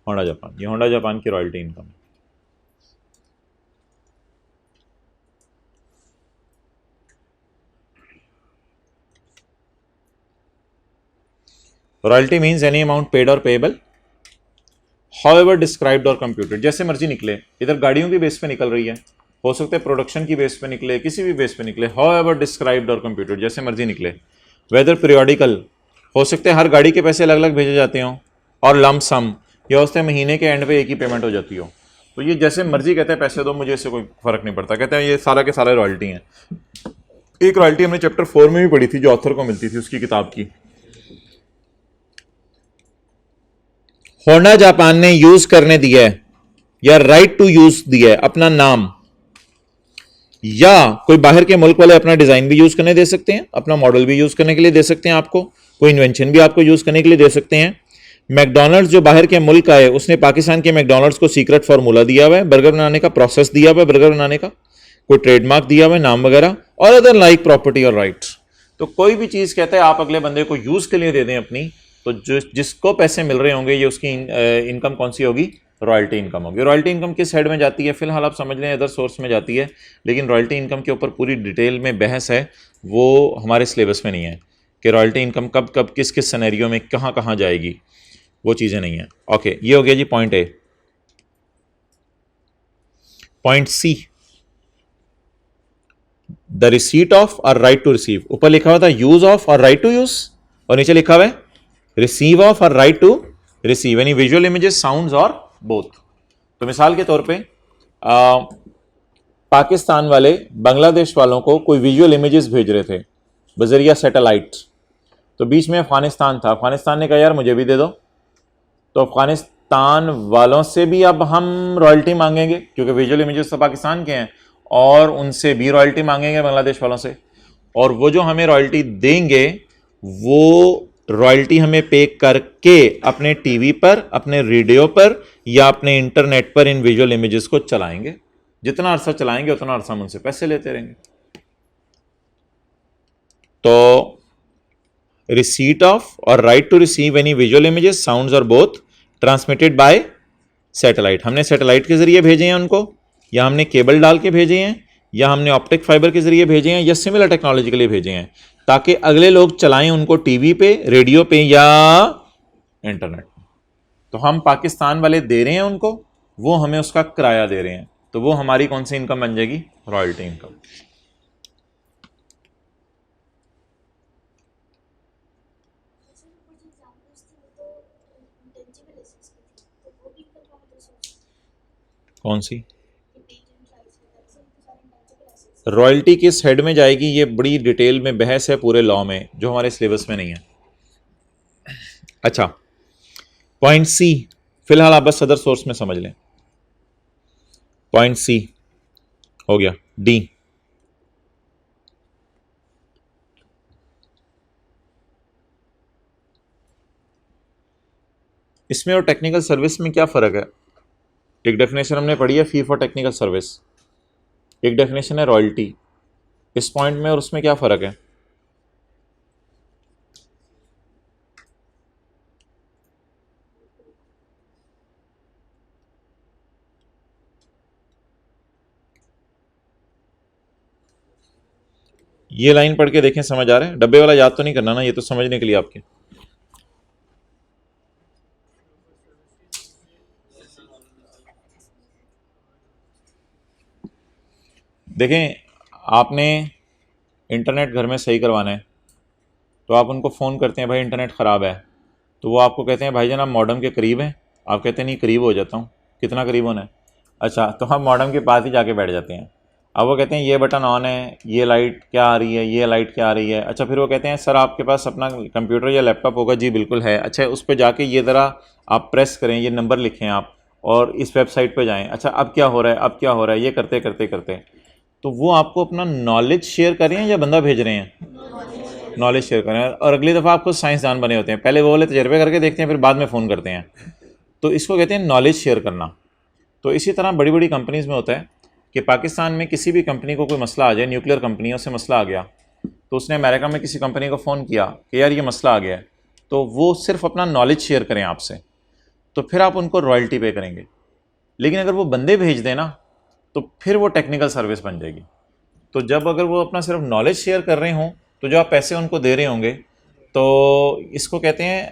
Honda Japan. ये होंडा जापान की रॉयल्टी इनकम है। Royalty means any amount paid or payable however described or computed. जैसे मर्जी निकले, इधर गाड़ियों की बेस पे निकल रही है, हो सकता है प्रोडक्शन की बेस पे निकले, किसी भी बेस पे निकले, हाउएवर डिस्क्राइब्ड और कंप्यूटेड, जैसे मर्जी निकले। वेदर पीरियोडिकल, हो सकते हैं हर गाड़ी के पैसे अलग अलग भेजे जाते हों, और लम सम, यह होता है महीने के एंड पे एक ही पेमेंट हो जाती हो। तो ये जैसे मर्जी कहते हैं पैसे दो, मुझे इससे कोई फर्क नहीं पड़ता। कहते हैं ये सारा के सारे रॉयल्टी हैं। एक रॉयल्टी हमने चैप्टर 4 में भी पढ़ी थी, जो ऑथर को मिलती थी उसकी किताब की। होंडा जापान ने यूज करने दिया है या राइट टू यूज दिया है अपना नाम, या कोई बाहर के मुल्क वाले अपना डिजाइन भी यूज करने दे सकते हैं, अपना मॉडल भी यूज करने के लिए दे सकते हैं आपको। कोई इन्वेंशन भी आपको यूज करने के लिए दे सकते हैं। मैकडोनल्ड्स जो बाहर के मुल्क का है, उसने पाकिस्तान के मैकडोनल्ड्स को सीक्रेट फार्मूला दिया हुआ है, बर्गर बनाने का प्रोसेस दिया हुआ है, बर्गर बनाने का कोई ट्रेडमार्क दिया हुआ है, नाम वगैरह, और अदर लाइक प्रॉपर्टी और राइट्स। तो कोई भी चीज कहते हैं आप अगले बंदे को यूज के लिए दे दें अपनी, तो जिसको पैसे मिल रहे होंगे ये उसकी इनकम कौन सी होगी? रॉयल्टी इनकम होगी। रॉयल्टी इनकम किस साइड में जाती है? फिलहाल आप समझ लें अदर सोर्स में जाती है, लेकिन रॉयल्टी इनकम के ऊपर पूरी डिटेल में बहस है, वो हमारे सिलेबस में नहीं है कि रॉयल्टी इनकम कब कब किस किस सिनेरियो में कहाँ कहाँ जाएगी, वो चीज़ें नहीं है। ओके, ये हो गया जी point A. Point C, the receipt of or right to receive. ऊपर लिखा हुआ था use of or right to use, और नीचे लिखा हुआ है receive of or right to receive, यानी visual images, sounds or both. तो मिसाल के तौर पे पाकिस्तान वाले बांग्लादेश वालों को कोई विजुअल इमेजेस भेज रहे थे बजरिया सैटेलाइट, तो बीच में अफगानिस्तान था, अफगानिस्तान ने कहा यार मुझे भी दे दो, तो अफगानिस्तान वालों से भी अब हम रॉयल्टी मांगेंगे क्योंकि विजुअल इमेजेस तो पाकिस्तान के हैं, और उनसे भी रॉयल्टी मांगेंगे बांग्लादेश वालों से, और वो जो हमें रॉयल्टी देंगे वो रॉयल्टी हमें पे करके अपने टीवी पर, अपने रेडियो पर या अपने इंटरनेट पर इन विजुअल इमेजेस को चलाएंगे। जितना अरसा चलाएंगे उतना अरसा हम उनसे पैसे लेते रहेंगे। तो receipt of or right to receive any visual images, sounds or both transmitted by satellite. हमने सैटेलाइट के जरिए भेजे हैं उनको, या हमने केबल डाल के भेजे हैं, या हमने ऑप्टिक फाइबर के जरिए भेजे हैं, या सिमिलर टेक्नोलॉजी के लिए भेजे हैं, ताकि अगले लोग चलाएं उनको टीवी पे, रेडियो पे या इंटरनेट। तो हम पाकिस्तान वाले दे रहे हैं उनको, वो हमें उसका किराया दे रहे हैं, तो वो हमारी कौन सी इनकम बन जाएगी? Royalty income. कौन सी? रॉयल्टी किस हेड में जाएगी ये बड़ी डिटेल में बहस है पूरे लॉ में, जो हमारे सिलेबस में नहीं है। अच्छा, पॉइंट सी, फिलहाल आप बस सदर सोर्स में समझ लें। पॉइंट सी हो गया। डी, इसमें और टेक्निकल सर्विस में क्या फ़र्क है? एक डेफिनेशन हमने पढ़ी है फी फॉर टेक्निकल सर्विस, एक डेफिनेशन है रॉयल्टी। इस पॉइंट में और उसमें क्या फ़र्क है? ये लाइन पढ़ के देखें, समझ आ रहा है? डब्बे वाला याद तो नहीं करना ना, ये तो समझने के लिए आपके। देखें, आपने इंटरनेट घर में सही करवाना है, तो आप उनको फ़ोन करते हैं भाई इंटरनेट ख़राब है, तो वो आपको कहते हैं भाई जनाब मॉडम के करीब है। आप कहते हैं नहीं करीब हो जाता हूँ। कितना करीब होना है? अच्छा, तो हम मॉडम के पास ही जाके बैठ जाते हैं। अब वो कहते हैं ये बटन ऑन है, ये लाइट क्या आ रही है, ये लाइट क्या आ रही है। अच्छा, फिर वो कहते हैं सर आपके पास अपना कंप्यूटर या लैपटॉप होगा? जी बिल्कुल है। अच्छा, उस पर जाके ये ज़रा आप प्रेस करें, ये नंबर लिखें आप, और इस वेबसाइट पर जाएँ। अच्छा, अब क्या हो रहा है, अब क्या हो रहा है, ये करते करते करते, तो वो आपको अपना नॉलेज शेयर कर रहे हैं या बंदा भेज रहे हैं? नॉलेज शेयर कर रहे हैं। और अगली दफ़ा आपको साइंसदान बने होते हैं, पहले वो वाले तजर्बे करके देखते हैं, फिर बाद में फ़ोन करते हैं। तो इसको कहते हैं नॉलेज शेयर करना। तो इसी तरह बड़ी बड़ी कंपनीज़ में होता है कि पाकिस्तान में किसी भी कंपनी को कोई मसला आ जाए, न्यूक्लियर कंपनियों से मसला आ गया, तो उसने अमेरिका में किसी कंपनी को फ़ोन किया कि यार ये मसला आ गया है, तो वो सिर्फ अपना नॉलेज शेयर करें आपसे, तो फिर आप उनको रॉयल्टी पे करेंगे। लेकिन अगर वो बंदे भेज देना तो फिर वो टेक्निकल सर्विस बन जाएगी। तो जब अगर वो अपना सिर्फ नॉलेज शेयर कर रहे हों, तो जो आप पैसे उनको दे रहे होंगे, तो इसको कहते हैं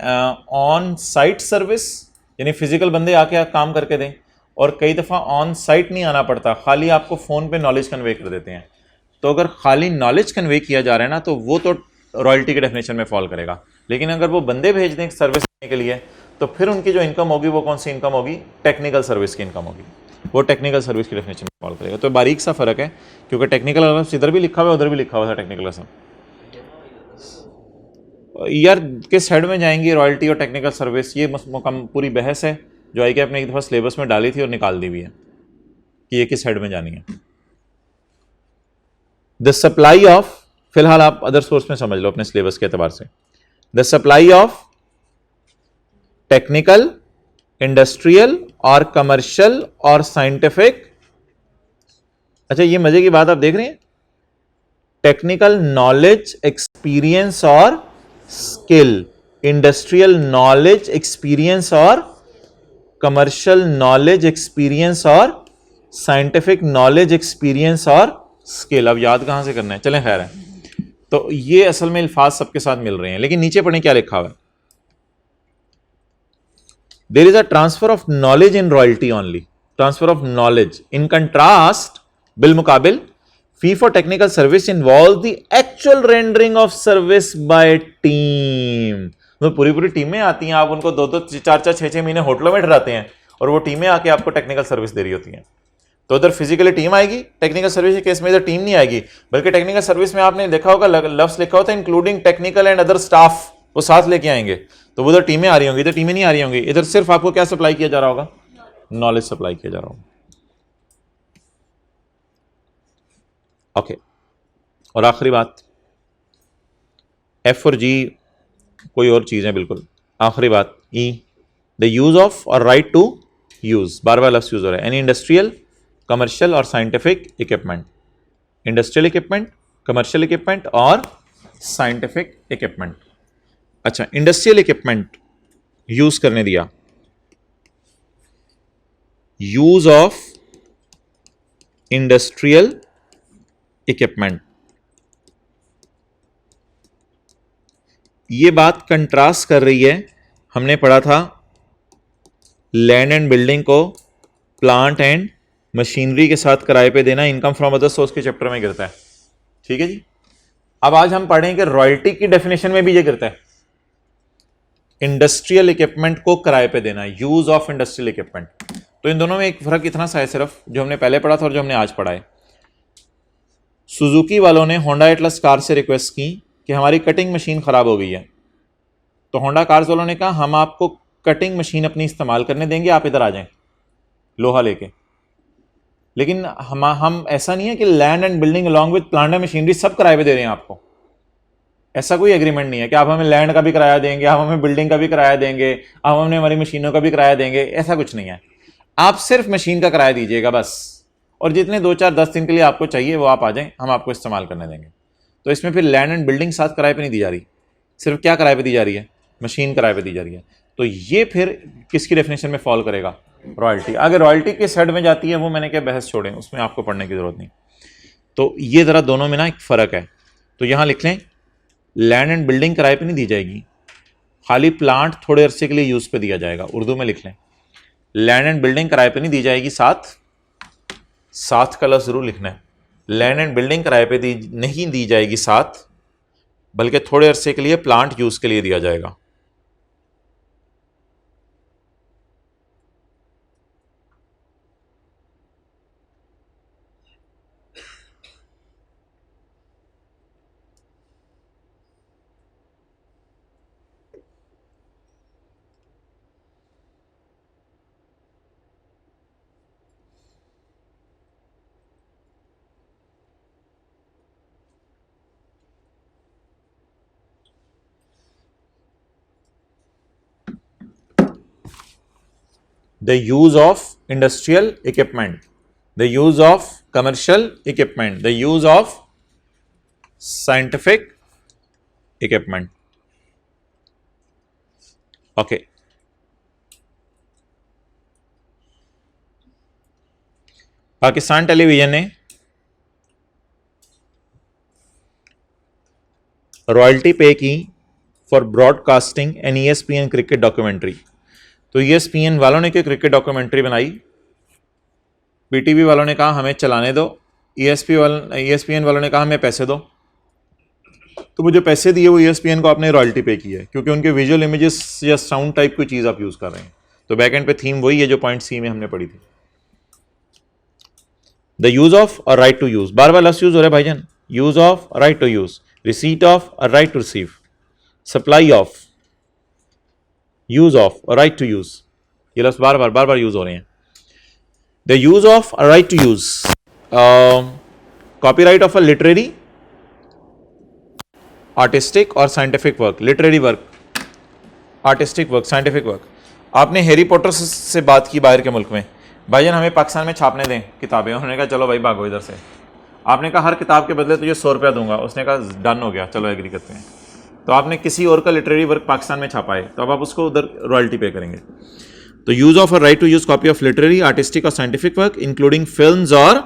ऑन साइट सर्विस, यानी फिजिकल बंदे आके आप काम करके दें। और कई दफ़ा ऑन साइट नहीं आना पड़ता, खाली आपको फ़ोन पे नॉलेज कन्वे कर देते हैं। तो अगर खाली नॉलेज कन्वे किया जा रहा है ना, तो वो तो रॉयल्टी के डेफिनेशन में फॉल करेगा। लेकिन अगर वो बंदे भेज दें सर्विस देने के लिए, तो फिर उनकी जो इनकम होगी वो कौन सी इनकम होगी? टेक्निकल सर्विस की इनकम होगी, वो टेक्निकल सर्विस की डेफिनेशन में फॉलो करेगा। तो बारीक सा फ़र्क है, क्योंकि टेक्निकल अलग इधर भी लिखा हुआ है, उधर भी लिखा हुआ था टेक्निकल असम। यार किस हेड में जाएंगी रॉयल्टी और टेक्निकल सर्विस, ये पूरी बहस है जो आई के अपने एक दफ़ा सिलेबस में डाली थी और निकाल दी हुई है कि ये किस हेड में जानी है। द सप्लाई ऑफ, फिलहाल आप अदर सोर्स में समझ लो अपने सिलेबस के एतबार से। The supply of technical, industrial और कमर्शियल और साइंटिफिक। अच्छा, ये मजे की बात आप देख रहे हैं, टेक्निकल नॉलेज, एक्सपीरियंस और स्किल, इंडस्ट्रियल नॉलेज, एक्सपीरियंस और कमर्शियल नॉलेज, एक्सपीरियंस और साइंटिफिक नॉलेज, एक्सपीरियंस और स्किल। अब याद कहां से करना है, चलें खैर है। तो ये असल में अल्फाज सबके साथ मिल रहे हैं, लेकिन नीचे पढ़ें क्या लिखा हुआ है। There is a transfer of knowledge in royalty only, transfer of knowledge. In contrast, बिलमुकाबिल, fee for technical service involve the actual rendering of service by team. तो पूरी पूरी टीमें आती हैं, आप उनको 2-2, 4-4, 6-6 महीने होटलों में डराते हैं और वो टीमें आके आपको टेक्निकल सर्विस दे रही होती हैं। तो उधर फिजिकली टीम आएगी, टेक्निकल सर्विस के केस में इधर टीम नहीं आएगी, बल्कि टेक्निकल सर्विस में आपने देखा होगा लफ्ज लिखा होता है including technical and other staff, वो साथ लेके आएंगे। तो उधर टीमें आ रही होंगी, इधर टीमें नहीं आ रही होंगी, इधर सिर्फ आपको क्या सप्लाई किया जा रहा होगा, नॉलेज सप्लाई किया जा रहा होगा। ओके, और आखिरी बात, एफ और जी कोई और चीज है बिल्कुल। आखिरी बात, ई, the use of or right to use, बार बार लफ्ज यूज हो रहा है। एनी इंडस्ट्रियल, कमर्शियल और scientific equipment, industrial equipment, commercial equipment और साइंटिफिक इक्विपमेंट। अच्छा, इंडस्ट्रियल इक्विपमेंट यूज करने दिया, यूज ऑफ इंडस्ट्रियल इक्विपमेंट। ये बात कंट्रास्ट कर रही है, हमने पढ़ा था लैंड एंड बिल्डिंग को प्लांट एंड मशीनरी के साथ किराए पे देना, इनकम फ्रॉम अदर सोर्स के चैप्टर में गिरता है। ठीक है जी। अब आज हम पढ़ें कि रॉयल्टी की डेफिनेशन में भी ये गिरता है, इंडस्ट्रियल इक्विपमेंट को किराए पे देना, यूज ऑफ इंडस्ट्रियल इक्विपमेंट। तो इन दोनों में एक फर्क इतना सा है सिर्फ, जो हमने पहले पढ़ा था और जो हमने आज पढ़ा है। सुजुकी वालों ने होंडा एटलस कार से रिक्वेस्ट की कि हमारी कटिंग मशीन खराब हो गई है, तो होंडा कार्स वालों ने कहा हम आपको कटिंग मशीन अपनी इस्तेमाल करने देंगे, आप इधर आ जाएं लोहा लेके। लेकिन हम ऐसा नहीं है कि land and building along with plant and machinery सब किराए पे दे रहे हैं आपको। ऐसा कोई एग्रीमेंट नहीं है कि आप हमें लैंड का भी किराया देंगे, आप हमें बिल्डिंग का भी किराया देंगे, आप हमें हमारी मशीनों का भी किराया देंगे, ऐसा कुछ नहीं है। आप सिर्फ मशीन का किराया दीजिएगा बस, और जितने 2-4-10 दिन के लिए आपको चाहिए वो आप आ जाएं, हम आपको इस्तेमाल करने देंगे। तो इसमें फिर लैंड एंड बिल्डिंग साथ किराए पे नहीं दी जा रही, सिर्फ क्या किराए पे दी जा रही है, मशीन किराए पे दी जा रही है। तो ये फिर किसकी डेफिनेशन में फॉल करेगा, रॉयल्टी। आगे रॉयल्टी किस हेड में जाती है वो मैंने क्या बहस छोड़े, उसमें आपको पढ़ने की जरूरत नहीं। तो ये जरा दोनों में ना एक फर्क है। तो यहां लिख लें, लैंड एंड बिल्डिंग किराए पे नहीं दी जाएगी, खाली प्लांट थोड़े अरसे के लिए यूज पे दिया जाएगा। उर्दू में लिख लें, लैंड एंड बिल्डिंग किराए पे नहीं दी जाएगी, साथ का लफ्ज जरूर लिखना है, लैंड एंड बिल्डिंग किराए पे नहीं दी जाएगी साथ, बल्कि थोड़े अरसे के लिए प्लांट यूज के लिए दिया जाएगा। The use of industrial equipment, the use of commercial equipment, the use of scientific equipment. Okay. Pakistan television ने रॉयल्टी पे की for broadcasting an ESPN cricket documentary. तो ESPN वालों ने क्रिकेट डॉक्यूमेंट्री बनाई, PTV वालों ने कहा हमें चलाने दो, ESPN वालों ने कहा हमें पैसे दो। तो वो जो पैसे दिए वो ESPN को आपने रॉयल्टी पे की है, क्योंकि उनके विजुअल इमेजेस या साउंड टाइप कोई चीज़ आप यूज़ कर रहे हैं। तो बैक एंड पे थीम वही है जो पॉइंट सी में हमने पढ़ी थी। The use of or right to use, बार बार लफ्ज यूज हो रहा है भाईजान, use of right to use, receipt of or right to receive, supply of, use of or right to use, ये लफ्ज बार बार यूज हो रहे हैं। The use of right to use, copyright of a literary artistic or scientific work, literary work, artistic work, scientific work. आपने Harry Potter से बात की बाहर के मुल्क में, भाईजान हमें पाकिस्तान में छापने दें किताबें, उन्होंने कहा चलो भाई भागो इधर से। आपने कहा हर किताब के बदले तुझे 100 रुपया दूंगा, उसने कहा डन हो गया, चलो एग्री करते हैं। तो आपने किसी और का लिटरेरी वर्क पाकिस्तान में छापा है, तो अब आप उसको उधर रॉयल्टी पे करेंगे। तो use of a right to use copy of literary, artistic or scientific work including films or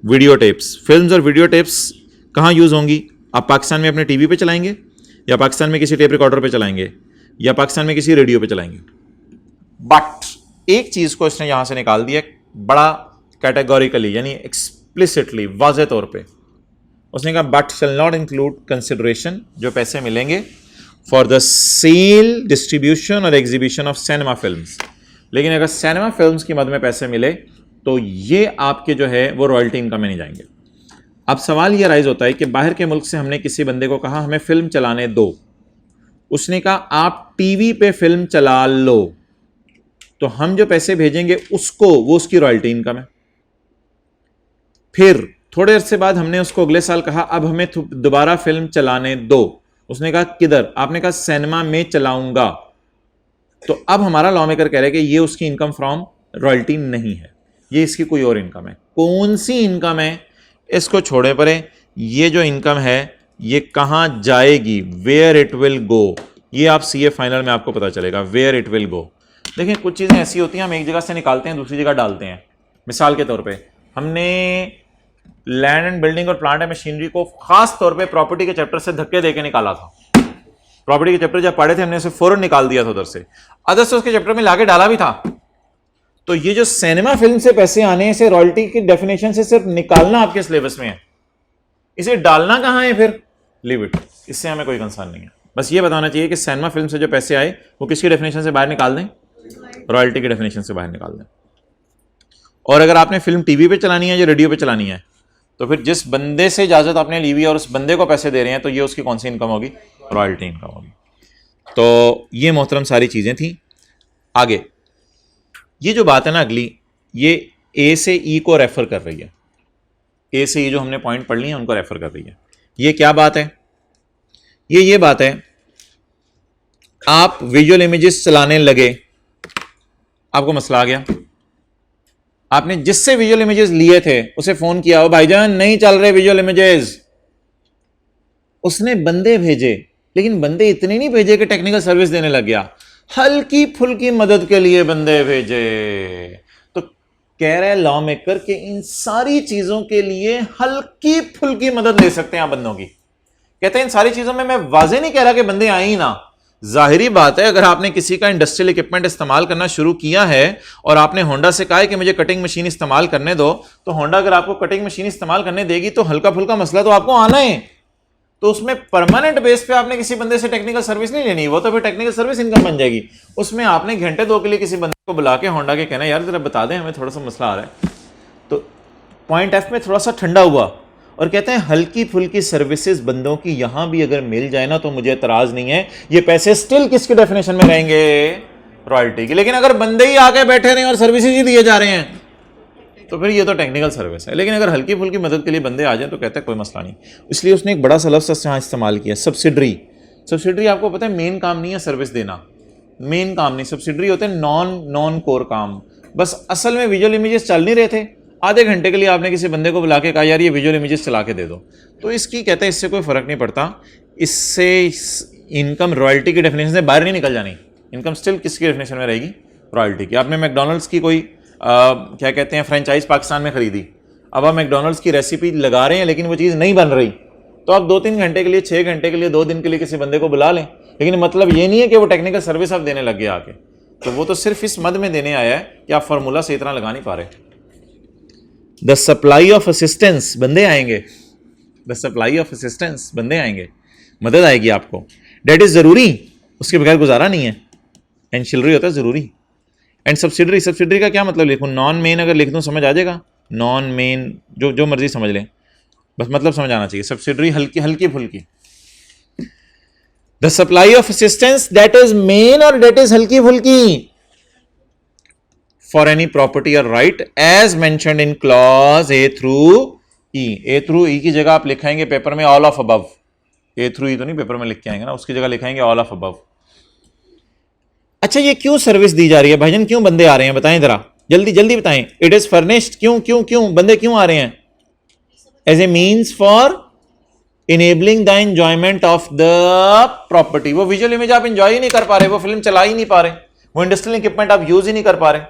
video tapes. Films or video tapes कहाँ यूज होंगी? आप पाकिस्तान में अपने टीवी पे चलाएंगे, या पाकिस्तान में किसी टेप रिकॉर्डर पे चलाएंगे, या पाकिस्तान में किसी रेडियो पे चलाएंगे। बट एक चीज को इसने यहां से निकाल दिया बड़ा कैटेगोरिकली, यानी एक्सप्लिसिटली, वाज़े तौर पे। उसने कहा but shall not include consideration, जो पैसे मिलेंगे फॉर द सेल, डिस्ट्रीब्यूशन और एग्जीबिशन ऑफ सिनेमा फिल्म्स। लेकिन अगर सिनेमा फिल्म्स की मद में पैसे मिले तो ये आपके जो है वो रॉयल्टी इनकम में नहीं जाएंगे। अब सवाल ये राइज होता है कि बाहर के मुल्क से हमने किसी बंदे को कहा हमें फिल्म चलाने दो, उसने कहा आप टीवी पे फिल्म चला लो, तो हम जो पैसे भेजेंगे उसको, वो उसकी रॉयल्टी इनकम है। फिर थोड़े अरसे बाद हमने उसको अगले साल कहा अब हमें दोबारा फिल्म चलाने दो, उसने कहा किधर? आपने कहा सिनेमा में चलाऊंगा, तो अब हमारा लॉ मेकर कह रहे हैं कि ये उसकी इनकम फ्रॉम रॉयल्टी नहीं है, ये इसकी कोई और इनकम है। कौन सी इनकम है इसको छोड़े परे, ये जो इनकम है ये कहां जाएगी, वेयर इट विल गो, ये आप सीए फाइनल में आपको पता चलेगा, वेयर इट विल गो। देखिए कुछ चीजें ऐसी होती हैं हम एक जगह से निकालते हैं दूसरी जगह डालते हैं। मिसाल के तौर पे हमने लैंड एंड बिल्डिंग और प्लांट एंड मशीनरी को खास तौर पे प्रॉपर्टी के चैप्टर से धक्के देके निकाला था। प्रॉपर्टी के चैप्टर जब पढ़े थे हमने उसे फौरन निकाल दिया था उधर से, अदर से उसके चैप्टर में लाके डाला भी था। तो ये जो सिनेमा फिल्म से पैसे आने से रॉयल्टी की डेफिनेशन से सिर्फ निकालना आपके सिलेबस में है, इसे डालना कहां है फिर? लीव इट, इससे हमें कोई कंसर्न नहीं है। बस ये बताना चाहिए कि सिनेमा फिल्म से जो पैसे आए वो किसकी डेफिनेशन से बाहर निकाल दें? रॉयल्टी की डेफिनेशन से बाहर निकाल दें। और अगर आपने फिल्म टीवी पे चलानी है या रेडियो पे चलानी है, तो फिर जिस बंदे से इजाजत आपने ली हुई है और उस बंदे को पैसे दे रहे हैं, तो ये उसकी कौन सी इनकम होगी? रॉयल्टी इनकम होगी। तो ये मोहतरम सारी चीजें थी। आगे ये जो बात है ना अगली, ये ए से ई को रेफर कर रही है, ए से ई जो हमने पॉइंट पढ़ ली है उनको रेफर कर रही है। ये क्या बात है? ये बात है, आप विजुअल इमेजेस चलाने लगे, आपको मसला आ गया, आपने जिससे विजुअल इमेजेस लिए थे उसे फोन किया, ओ भाईजान नहीं चल रहे विजुअल इमेजेस, उसने बंदे भेजे, लेकिन बंदे इतने नहीं भेजे कि टेक्निकल सर्विस देने लग गया, हल्की फुल्की मदद के लिए बंदे भेजे। तो कह रहे लॉ मेकर कि इन सारी चीजों के लिए हल्की फुल्की मदद ले सकते हैं आप बंदों की। कहते हैं इन सारी चीजों में मैं वाजे नहीं कह रहा कि बंदे आए ही ना, जाहिरी बात है अगर आपने किसी का इंडस्ट्रियल इक्विपमेंट इस्तेमाल करना शुरू किया है और आपने होंडा से कहा है कि मुझे कटिंग मशीन इस्तेमाल करने दो, तो होंडा अगर आपको कटिंग मशीन इस्तेमाल करने देगी तो हल्का फुल्का मसला तो आपको आना है। तो उसमें परमानेंट बेस पे आपने किसी बंदे से टेक्निकल सर्विस नहीं लेनी, वो तो फिर टेक्निकल सर्विस इनकम बन जाएगी। उसमें आपने घंटे दो के लिए किसी बंदे को बुला के होंडा के कहना यार जरा बता दें हमें थोड़ा सा मसला आ रहा है, तो पॉइंट एफ में थोड़ा सा ठंडा हुआ और कहते हैं हल्की फुल्की सर्विसेज बंदों की यहां भी अगर मिल जाए ना तो मुझे एतराज नहीं है, ये पैसे स्टिल किसके डेफिनेशन में रहेंगे? रॉयल्टी की। लेकिन अगर बंदे ही आके बैठे रहे और सर्विसेज ही दिए जा रहे हैं तो फिर ये तो टेक्निकल सर्विस है। लेकिन अगर हल्की फुल्की मदद के लिए बंदे आ जाए तो कहते हैं कोई मसला नहीं। इसलिए उसने एक बड़ा सा लफ्ज़ यहाँ इस्तेमाल किया, सब्सिडरी। सब्सिडरी आपको पता है मेन काम नहीं है सर्विस देना, मेन काम नहीं, सब्सिडरी होते हैं नॉन कोर काम। बस असल में विजुअल इमेजेस चल नहीं रहे थे, आधे घंटे के लिए आपने किसी बंदे को बुला के कहा यार ये विजुअल इमेजेस चला के दे दो, तो इसकी कहते हैं इससे कोई फर्क नहीं पड़ता, इससे इनकम रॉयल्टी की डेफिनेशन से बाहर नहीं निकल जानी, इनकम स्टिल किसकी डेफिनेशन में रहेगी? रॉयल्टी की। आपने मैकडोनल्ड्स की कोई क्या कहते हैं फ्रेंचाइज पाकिस्तान में खरीदी, अब आप मैकडोनल्ड्स की रेसिपी लगा रहे हैं लेकिन वो चीज़ नहीं बन रही, तो आप 2-3 घंटे के लिए, 6 घंटे के लिए, 2 दिन के लिए किसी बंदे को बुला लें, लेकिन मतलब ये नहीं है कि वो टेक्निकल सर्विस आप देने लग गए आके, तो वो तो सिर्फ इस मद में देने आया है कि आप फार्मूला सही तरह लगा नहीं पा रहे। द सप्लाई ऑफ असिस्टेंस, बंदे आएंगे, द सप्लाई ऑफ असिस्टेंस, बंदे आएंगे, मदद आएगी आपको, डेट इज जरूरी, उसके बगैर गुजारा नहीं है। एंशिलरी होता है जरूरी। एंड सब्सिडरी, सब्सिडरी का क्या मतलब लिखूं? नॉन मेन अगर लिख दूं समझ आ जाएगा, नॉन मेन जो मर्जी समझ लें, बस मतलब समझ आना चाहिए। सब्सिडरी हल्की फुल्की। The supply of assistance that is main और दैट इज हल्की फुल्की for any property or right as mentioned in clause A through E. A through E की जगह आप लिखाएंगे पेपर में all of above, A through E तो नहीं पेपर में लिख के आएंगे ना, उसकी जगह लिखाएंगे ऑल ऑफ अबव। अच्छा ये क्यों सर्विस दी जा रही है भाईजान, क्यों बंदे आ रहे हैं बताएं जरा, जल्दी जल्दी बताएं। इट इज फर्निश्ड, क्यों क्यों क्यों बंदे क्यों आ रहे हैं? As a means for enabling the enjoyment of the property. वो विजुअल इमेज आप इंजॉय ही नहीं कर पा रहे, वो फिल्म चला ही नहीं पा रहे, वो इंडस्ट्रियल इक्विपमेंट आप यूज ही नहीं कर पा रहे,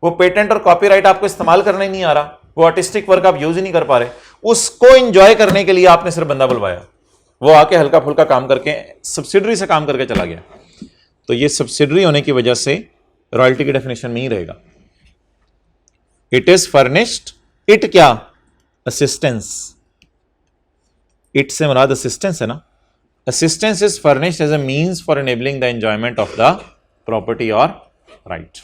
वो पेटेंट और कॉपीराइट आपको इस्तेमाल करना ही नहीं आ रहा, वो आर्टिस्टिक वर्क आप यूज ही नहीं कर पा रहे, उसको इंजॉय करने के लिए आपने सिर्फ बंदा बुलवाया, वो आके हल्का फुल्का काम करके सब्सिडरी से काम करके चला गया। तो ये सब्सिडरी होने की वजह से रॉयल्टी की डेफिनेशन में ही रहेगा। इट इज फर्निश्ड, इट क्या? असिस्टेंस। इट से मुराद असिस्टेंस है ना। Assistance is furnished as a means for enabling the enjoyment of the property or right.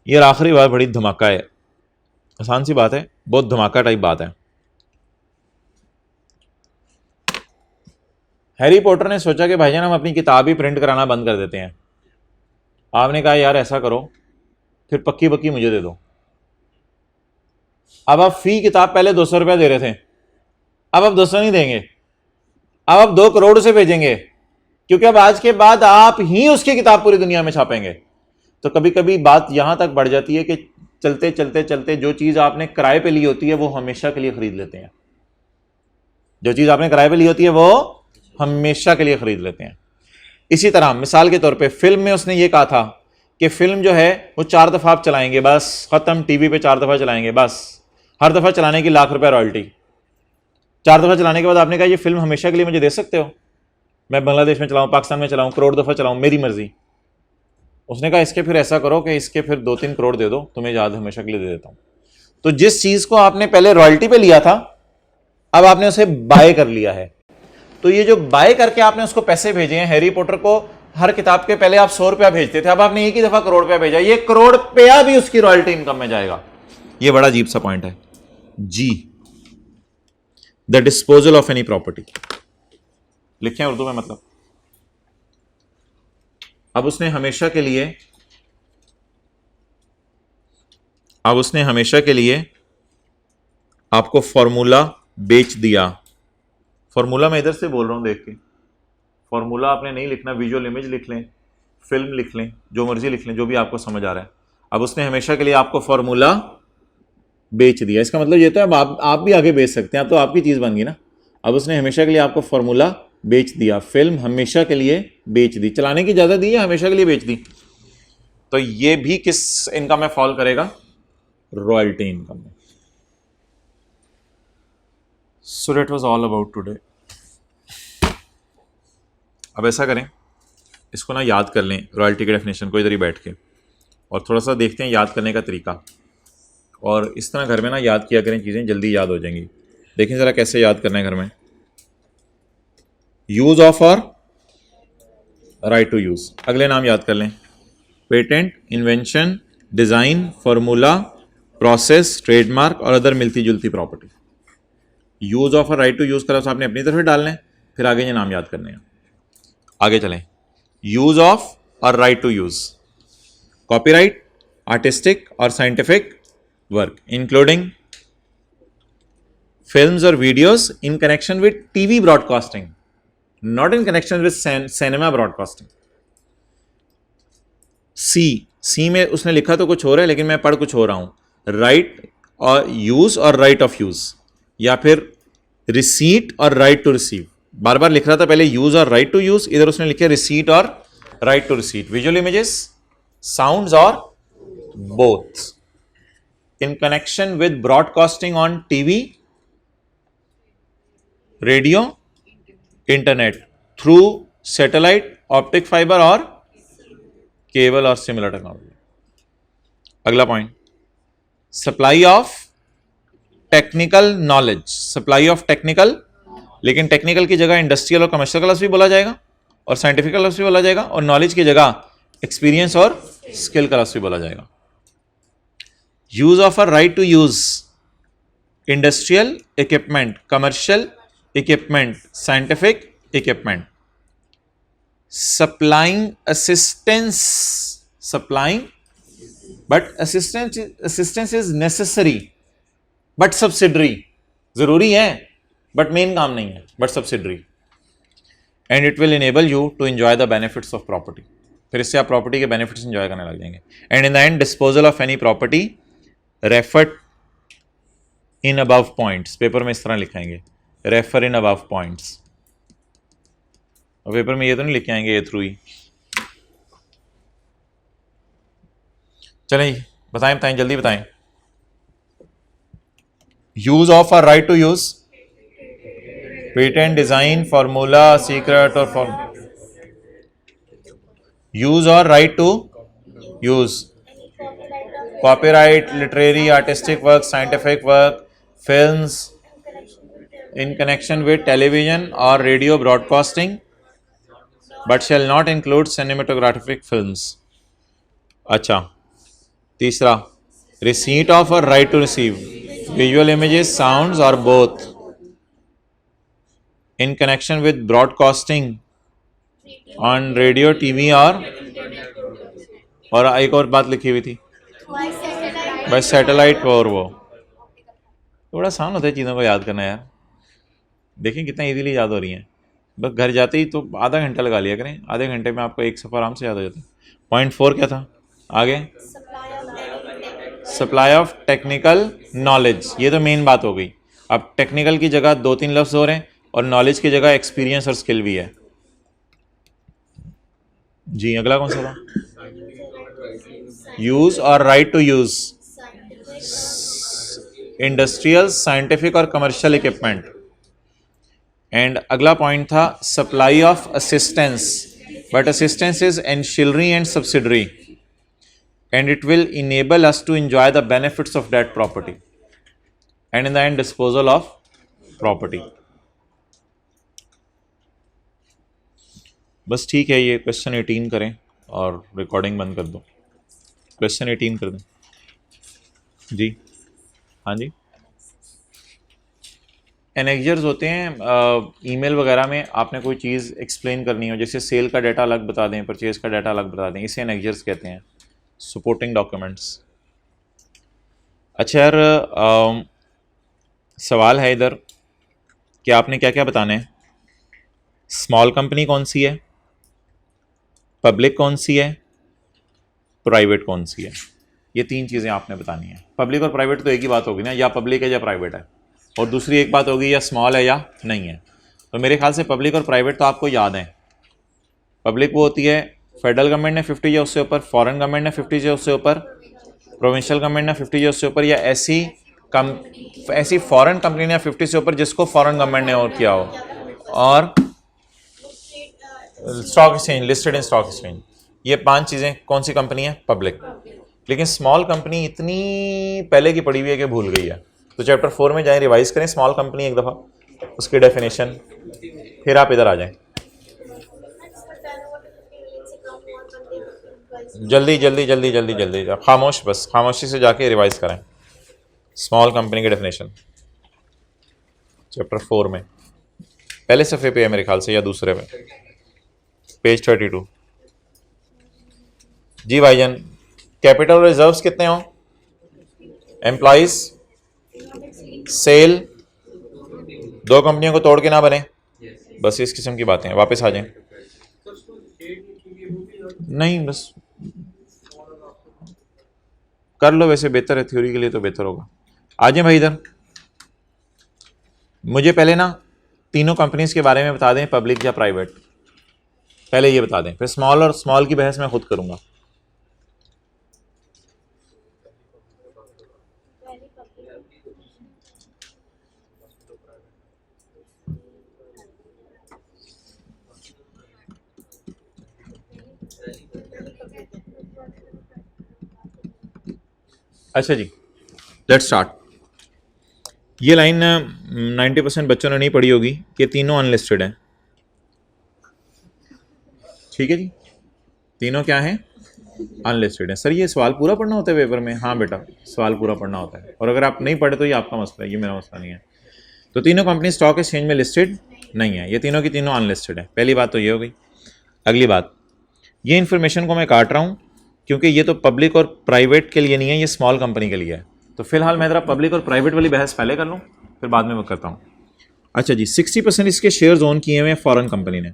ये आखिरी बात बड़ी धमाका है, आसान सी बात है, बहुत धमाका टाइप बात है। हैरी पॉटर ने सोचा कि भाईजान हम अपनी किताब ही प्रिंट कराना बंद कर देते हैं। आपने कहा यार ऐसा करो, फिर पक्की पक्की मुझे दे दो। अब आप फी किताब पहले 200 रुपया दे रहे थे, अब आप 200 नहीं देंगे, अब आप 2 करोड़ से भेजेंगे, क्योंकि अब आज के बाद आप ही उसकी किताब पूरी दुनिया में छापेंगे। तो कभी कभी बात यहां तक बढ़ जाती है कि चलते चलते चलते जो चीज आपने किराए पे ली होती है वो हमेशा के लिए खरीद लेते हैं। जो चीज आपने किराए पे ली होती है वो हमेशा के लिए खरीद लेते हैं। इसी तरह मिसाल के तौर पे फिल्म में उसने ये कहा था कि फिल्म जो है वो 4 दफा आप चलाएंगे बस, खत्म, टीवी पे 4 दफा चलाएंगे बस, हर दफा चलाने की ₹1,00,000 रॉयल्टी। 4 दफा चलाने के बाद आपने कहा ये फिल्म हमेशा के लिए मुझे दे सकते हो, मैं बांग्लादेश में चलाऊं, पाकिस्तान में चलाऊं, करोड़ दफा चलाऊं, मेरी मर्जी। उसने कहा इसके फिर ऐसा करो कि इसके फिर 2-3 करोड़ दे दो, तुम्हें याद हमेशा के लिए दे देता हूं। तो जिस चीज को आपने पहले रॉयल्टी पे लिया था अब आपने उसे बाय कर लिया है। तो ये जो बाय करके आपने उसको पैसे भेजे हैं, हैरी पॉटर को हर किताब के पहले आप 100 रुपया भेजते थे, अब आपने एक ही दफा करोड़ रुपया भेजा, ये करोड़ रुपया भी उसकी रॉयल्टी इनकम में जाएगा। ये बड़ा अजीब सा पॉइंट है जी। The disposal of any property लिखे हैं उर्दू में, मतलब अब उसने हमेशा के लिए आपको फॉर्मूला बेच दिया। फॉर्मूला मैं इधर से बोल रहा हूं देख के, फॉर्मूला आपने नहीं लिखना, विजुअल इमेज लिख लें, फिल्म लिख लें, जो मर्जी लिख लें, जो भी आपको समझ आ रहा है। अब उसने हमेशा के लिए आपको फॉर्मूला बेच दिया, इसका मतलब ये तो अब आप भी आगे बेच सकते हैं, अब तो आपकी चीज बन गई ना। अब उसने हमेशा के लिए आपको फॉर्मूला बेच दिया, फिल्म हमेशा के लिए बेच दी, चलाने की इजाजत दी या हमेशा के लिए बेच दी। तो ये भी किस इनकम में फॉल करेगा? रॉयल्टी इनकम में। So that was all about today. अब ऐसा करें, इसको ना याद कर लें रॉयल्टी की डेफिनेशन को इधर ही बैठ के, और थोड़ा सा देखते हैं याद करने का तरीका, और इस तरह घर में ना याद किया करें, चीज़ें जल्दी याद हो जाएंगी। देखें ज़रा कैसे याद करना है घर में। Use of or right to use, अगले नाम याद कर लें, patent, invention, design, formula, process, trademark और अदर मिलती जुलती property. Use of or right to use करा तो आपने अपनी तरफ डालना है, फिर आगे ये नाम याद करने हैं। आगे चलें, use of or right to use, copyright, artistic or scientific work including films or videos in connection with TV broadcasting, not in connection with cinema broadcasting. C में उसने लिखा तो कुछ हो रहा है लेकिन मैं पढ़ कुछ हो रहा हूं। राइट और use or right of use, या फिर receipt or right to receive. बार बार लिख रहा था पहले use or right to use, इधर उसने लिखे receipt or right to receipt. Visual images, sounds or both in connection with broadcasting on TV, radio, internet through satellite, optic fibre or cable or similar technology. अगला point, supply of technical knowledge, supply of technical, लेकिन technical की जगह industrial और commercial class भी बोला जाएगा और scientific class भी बोला जाएगा, और नॉलेज की जगह एक्सपीरियंस और स्किल क्लास भी बोला जाएगा। Use of a right to use industrial equipment, commercial equipment, scientific equipment. Supplying assistance, supplying but assistance is necessary but subsidiary, ज़रूरी है बट मेन काम नहीं है, but subsidiary. And it will enable you to enjoy the benefits of property, फिर इससे आप property के benefits enjoy करने लग जाएंगे। And in the end disposal of any property referred in above points, paper में इस तरह लिखाएंगे, रेफर इन अबव पॉइंट्स, और पेपर में ये तो नहीं लिखे आएंगे ये थ्रू ही। चलें बताएं जल्दी बताएं। Use of a right to use, patent, design, formula, secret or use or right to use, copyright, literary, artistic work, scientific work, films in connection with television or radio broadcasting but shall not include cinematographic films। अच्छा, तीसरा, receipt of or right to receive visual images, sounds or both in connection with broadcasting on radio, TV और एक और बात लिखी हुई थी bye satellite, और वो थोड़ा आसान होता है चीज़ों को याद करना यार। देखें कितना इजीली याद हो रही हैं, बस घर जाते ही तो आधा घंटा लगा लिया करें, आधे घंटे में आपको एक सफ़र आराम से याद हो जाता है। पॉइंट 4 क्या था आगे? सप्लाई ऑफ टेक्निकल नॉलेज, ये तो मेन बात हो गई। अब टेक्निकल की जगह 2-3 लफ्ज़ हो रहे हैं और नॉलेज की जगह एक्सपीरियंस और स्किल भी है। जी अगला कौन सा था? Use or right to use industrial, scientific or commercial equipment. And अगला पॉइंट था supply of assistance, but assistance is ancillary and subsidiary and it will enable us to enjoy the benefits of that property and in the end disposal of property. बस ठीक है, ये question 18 करें और recording बंद कर दो। क्वेश्चन 18 कर दें जी। हाँ जी, एनेक्जर्स होते हैं ईमेल वगैरह में, आपने कोई चीज़ एक्सप्लेन करनी हो, जैसे सेल का डाटा अलग बता दें, परचेज का डाटा अलग बता दें, इसे एनेक्जर्स कहते हैं, सपोर्टिंग डॉक्यूमेंट्स। अच्छा यार सवाल है इधर कि आपने क्या क्या बताना है। स्मॉल कंपनी कौन सी है, पब्लिक कौन सी है, प्राइवेट कौन सी है, ये 3 चीज़ें आपने बतानी है। पब्लिक और प्राइवेट तो एक ही बात होगी ना, या पब्लिक है या प्राइवेट है, और दूसरी एक बात होगी या स्मॉल है या नहीं है। तो मेरे ख्याल से पब्लिक और प्राइवेट तो आपको याद है। पब्लिक वो होती है फेडरल गवर्नमेंट ने 50 या उससे ऊपर, फॉरेन गवर्नमेंट ने 50 या उससे ऊपर, प्रोविंशियल गवर्नमेंट ने 50 या उससे ऊपर, या ऐसी फॉरेन कंपनी ने 50 से ऊपर जिसको फॉरेन गवर्नमेंट ने और किया हो, और stock exchange, listed in stock exchange. ये 5 चीज़ें कौन सी कंपनी है? पब्लिक। लेकिन स्मॉल कंपनी इतनी पहले की पड़ी हुई है कि भूल गई है, तो चैप्टर 4 में जाएं, रिवाइज करें स्मॉल कंपनी एक दफ़ा, उसकी डेफिनेशन, फिर आप इधर आ जाएं। जल्दी जल्दी जल्दी जल्दी जल्दी खामोश, बस खामोशी से जाके रिवाइज करें स्मॉल कंपनी की डेफिनेशन। चैप्टर 4 में पहले सफ़े पे है मेरे ख्याल से, या दूसरे पे, पेज 32। जी भाईजान, कैपिटल रिजर्व्स कितने हो? एम्प्लॉइज, सेल, 2 कंपनियों को तोड़ के ना बने, बस इस किस्म की बातें हैं। वापस आ जाएं। नहीं बस कर लो, वैसे बेहतर है, थ्योरी के लिए तो बेहतर होगा। आ जाएं भाई इधर। मुझे पहले ना तीनों कंपनीज के बारे में बता दें, पब्लिक या प्राइवेट, पहले ये बता दें, फिर स्मॉल और स्मॉल की बहस मैं खुद करूंगा। अच्छा जी, लेट्स स्टार्ट। ये लाइन 90% बच्चों ने नहीं पढ़ी होगी कि तीनों अनलिस्टेड हैं। ठीक है जी, तीनों क्या हैं? अनलिस्टेड है। सर ये सवाल पूरा पढ़ना होता है पेपर में? हाँ बेटा, सवाल पूरा पढ़ना होता है, और अगर आप नहीं पढ़े तो ये आपका मसला है, ये मेरा मसला नहीं है। तो तीनों कंपनी स्टॉक एक्सचेंज में लिस्टेड नहीं है, ये तीनों की तीनों अनलिस्टेड है। पहली बात तो ये हो गई। अगली बात, ये इन्फॉर्मेशन को मैं काट रहा हूँ क्योंकि ये तो पब्लिक और प्राइवेट के लिए नहीं है, ये स्मॉल कंपनी के लिए है। तो फिलहाल मैं ज़रा पब्लिक और प्राइवेट वाली बहस पहले कर लूँ, फिर बाद में मैं करता हूँ। अच्छा जी, 60% इसके शेयर्स ओन किए हुए हैं फॉरेन कंपनी ने।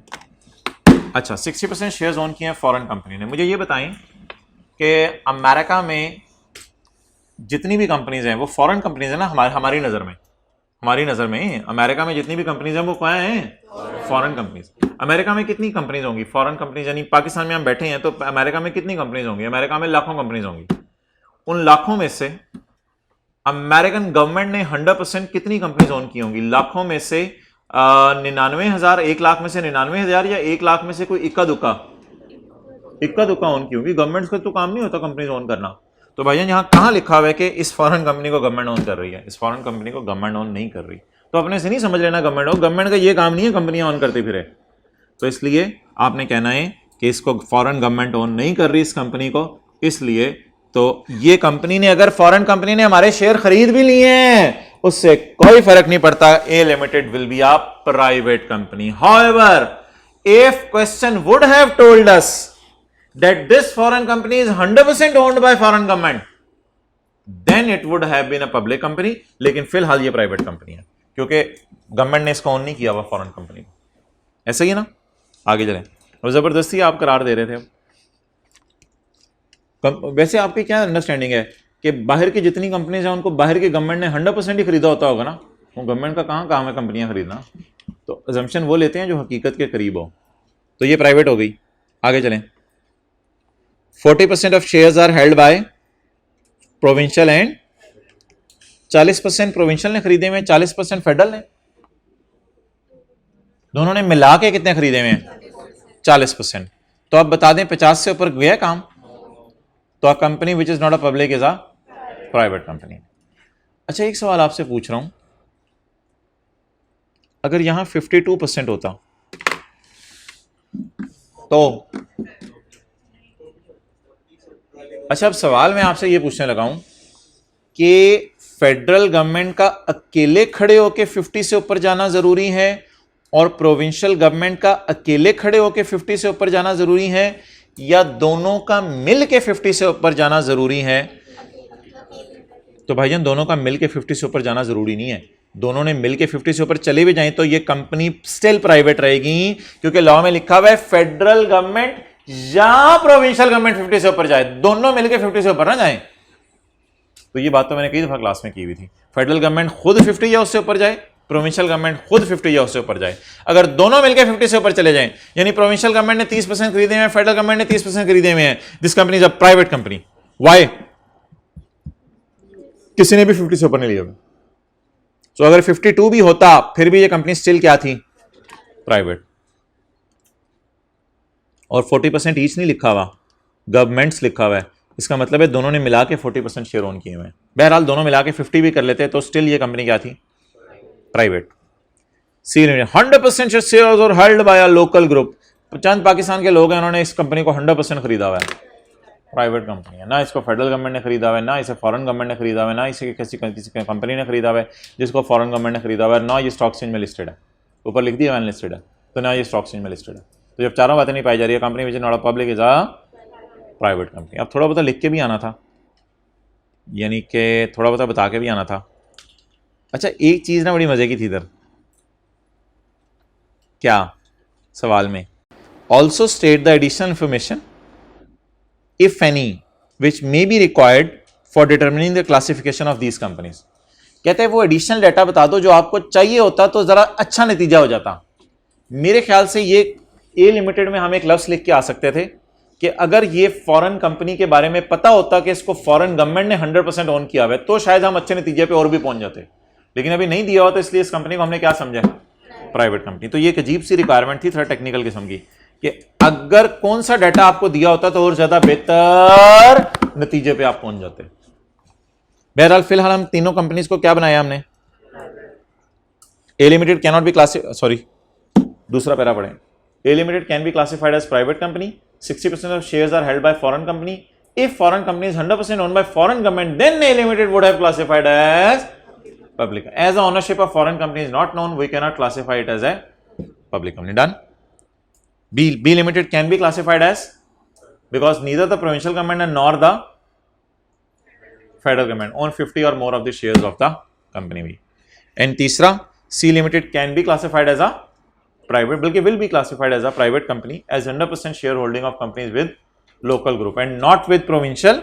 अच्छा, 60% शेयर्स ओन किए हैं फॉरेन कंपनी ने। मुझे ये बताएं कि अमेरिका में जितनी भी कंपनीज हैं वो फॉरेन कंपनीज हैं ना, हमारी नज़र में अमेरिका में जितनी भी कंपनीज हैं वो क्या हैं? Foreign companies. अमेरिका में कितनी कंपनीज होंगी? फॉरेन कंपनीज, यानी पाकिस्तान में हम बैठे हैं तो अमेरिका में कितनी कंपनीज होंगी? अमेरिका में लाखों कंपनीज होंगी। उन लाखों में से अमेरिकन गवर्नमेंट ने 100% कितनी कंपनीज ओन की होंगी? लाखों में से 99,000, 1 लाख में से 99,000 या 1 लाख में से कोई इक्का दुक्का ओन की होगी। गवर्नमेंट का तो काम नहीं होता कंपनीज ओन करना। तो भाईजान यहाँ कहाँ लिखा हुआ है कि इस फॉरेन कंपनी को गवर्नमेंट ओन कर रही है? इस फॉरेन कंपनी को गवर्नमेंट ओन नहीं कर रही। तो अपने से नहीं समझ लेना गवर्नमेंट का ये काम नहीं है कंपनियां ऑन करते फिरे। तो इसलिए आपने कहना है कि इसको फॉरेन गवर्नमेंट ओन नहीं कर रही इस कंपनी को, इसलिए तो ये कंपनी ने, अगर फॉरेन कंपनी ने हमारे शेयर खरीद भी लिए हैं उससे कोई फर्क नहीं पड़ता। A limited will be a private company. However, if question would have told us that this foreign company is 100% owned by foreign government, then it would have been a public company, लेकिन फिलहाल ये private company है क्योंकि government ने इसको own नहीं किया हुआ फॉरेन कंपनी को। ऐसा ही है ना? आगे चलें। और जबरदस्ती आप करार दे रहे थे। वैसे आपकी क्या अंडरस्टैंडिंग है कि बाहर की जितनी कंपनीज हैं उनको बाहर की गवर्नमेंट ने 100% ही खरीदा होता होगा ना? वो गवर्नमेंट का कहाँ काम है कंपनियां खरीदना? तो अजम्पशन वो लेते हैं जो हकीकत के करीब हो। तो ये प्राइवेट हो गई। आगे चलें। 40% of shares are held by provincial and 40% provincial ने खरीदे हुए, 40% फेडरल ने। दोनों ने मिला के कितने खरीदे हुए हैं? 40%। तो अब बता दें 50 से ऊपर गया काम तो a company which is not a public is a private company. अच्छा, एक सवाल आपसे पूछ रहा हूं, अगर यहां 52% होता तो अच्छा, अब सवाल मैं आपसे यह पूछने लगा हूं कि फेडरल गवर्नमेंट का अकेले खड़े होकर 50 से ऊपर जाना जरूरी है और प्रोविंशियल गवर्नमेंट का अकेले खड़े होकर 50 से ऊपर जाना जरूरी है, या दोनों का मिल के 50 से ऊपर जाना जरूरी है? तो भाईजान दोनों का मिल के 50 से ऊपर जाना जरूरी नहीं है। दोनों ने मिल के 50 से ऊपर चले भी जाएं तो ये कंपनी स्टिल प्राइवेट रहेगी, क्योंकि लॉ में लिखा हुआ है फेडरल गवर्नमेंट या प्रोविंशियल गवर्नमेंट 50 से ऊपर जाए, दोनों मिलकर 50 से ऊपर ना जाए। तो ये बात तो मैंने कई दफा क्लास में की हुई थी। फेडरल गवर्नमेंट खुद 50 या उससे ऊपर जाए, प्रोविंशियल गवर्नमेंट खुद 50 या उससे ऊपर जाए। अगर दोनों मिलकर 50 से ऊपर चले जाएं, यानी प्रोविंशियल गवर्नमेंट ने 30% खरीदे हुए हैं, फेडरल गवर्नमेंट ने 30% खरीदे हुए हैं, this company is a private company. Why? किसी ने भी 50 से ऊपर नहीं लिया। तो अगर 52 भी होता फिर भी ये कंपनी स्टिल क्या थी? प्राइवेट। और 40% ईच नहीं लिखा हुआ, गवर्नमेंट्स लिखा हुआ है। इसका मतलब है दोनों ने मिला के 40% शेयर ओन किए हुए हैं। बहरहाल दोनों मिला के 50 भी कर लेते तो स्टिल ये कंपनी क्या थी? Private. C 100% shares are held by a local group. चंद पाकिस्तान के लोग हैं, उन्होंने इस कंपनी को 100% खरीदा हुआ है। प्राइवेट कंपनी है ना, इसको फेडरल गवर्नमेंट ने खरीदा हुआ है, ना इसे फॉरेन गवर्नमेंट ने खरीदा हुआ है, ना इसे किसी कंपनी ने खरीदा हुआ है जिसको फॉरेन गवर्नमेंट ने खरीदा हुआ है, ना ये स्टॉक एक्सचेंज में लिस्टेड है। ऊपर लिख दिया अनलिस्टेड है, तो ना ये स्टॉक एक्सचेंज में लिस्टेड है। तो जब चारों बातें नहीं पाई जा रही है, company which is not a public is a private company. अब थोड़ा बहुत लिख के भी आना था, यानी कि थोड़ा बहुत बता के भी आना था। अच्छा, एक चीज़ ना बड़ी मज़े की थी इधर, क्या सवाल में, also state the additional information if any which may be required for determining the classification of these companies. कहते हैं वो एडिशनल डाटा बता दो जो आपको चाहिए होता तो ज़रा अच्छा नतीजा हो जाता। मेरे ख्याल से ये ए लिमिटेड में हम एक लफ्ज़ लिख के आ सकते थे कि अगर ये फॉरेन कंपनी के बारे में पता होता कि इसको फॉरेन गवर्नमेंट ने 100% ओन किया हुआ है तो शायद हम अच्छे नतीजे पे और भी पहुंच जाते, लेकिन अभी नहीं दिया हुआ तो इसलिए इस कंपनी को हमने क्या समझा? Private company. तो ये एक अजीब सी रिक्वायरमेंट थी, थोड़ा टेक्निकल किस्म की, कि अगर कौन सा डाटा आपको दिया होता तो और ज्यादा बेहतर नतीजे पे आप पहुंच जाते। बहरहाल फिलहाल हम तीनों कंपनीज को क्या बनाया हमने? A limited can not be classified, sorry दूसरा पैरा पढ़ें। A limited can be classified as private company. 60% of shares are held by foreign company. If foreign company is 100% owned by foreign government, then A limited would have classified as public. As the ownership of foreign company is not known, we cannot classify it as a public company. Done. B limited can be classified as, because neither the provincial government nor the federal government own 50 or more of the shares of the company. And तीसरा, C limited can be classified as a private, बल्कि will be classified as a private company as 100% share holding of companies with local group and not with provincial,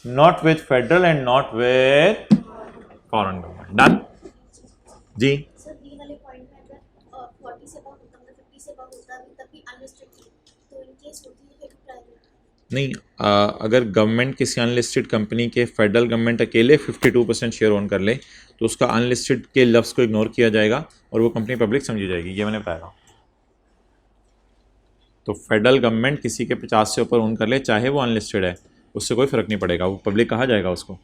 not with federal and not with foreign government. Done जी। Sir B वाले point में अगर 40 से above होता, मतलब 50 से above होता तब भी अनलिस्टेड थी, तो इन केस होती है कि प्राइवेट नहीं, अगर गवर्नमेंट किसी अनलिस्टेड कंपनी के, फेडरल गवर्नमेंट अकेले 52% शेयर ओन कर ले तो उसका अनलिस्टेड के लफ्ज़ को इग्नोर किया जाएगा और वो कंपनी पब्लिक समझी जाएगी, ये मैंने बताया। तो फेडरल गवर्नमेंट किसी के 50 से ऊपर ओन कर ले, चाहे वो अनलिस्टेड है, उससे कोई फर्क नहीं पड़ेगा, वो पब्लिक कहा जाएगा उसको।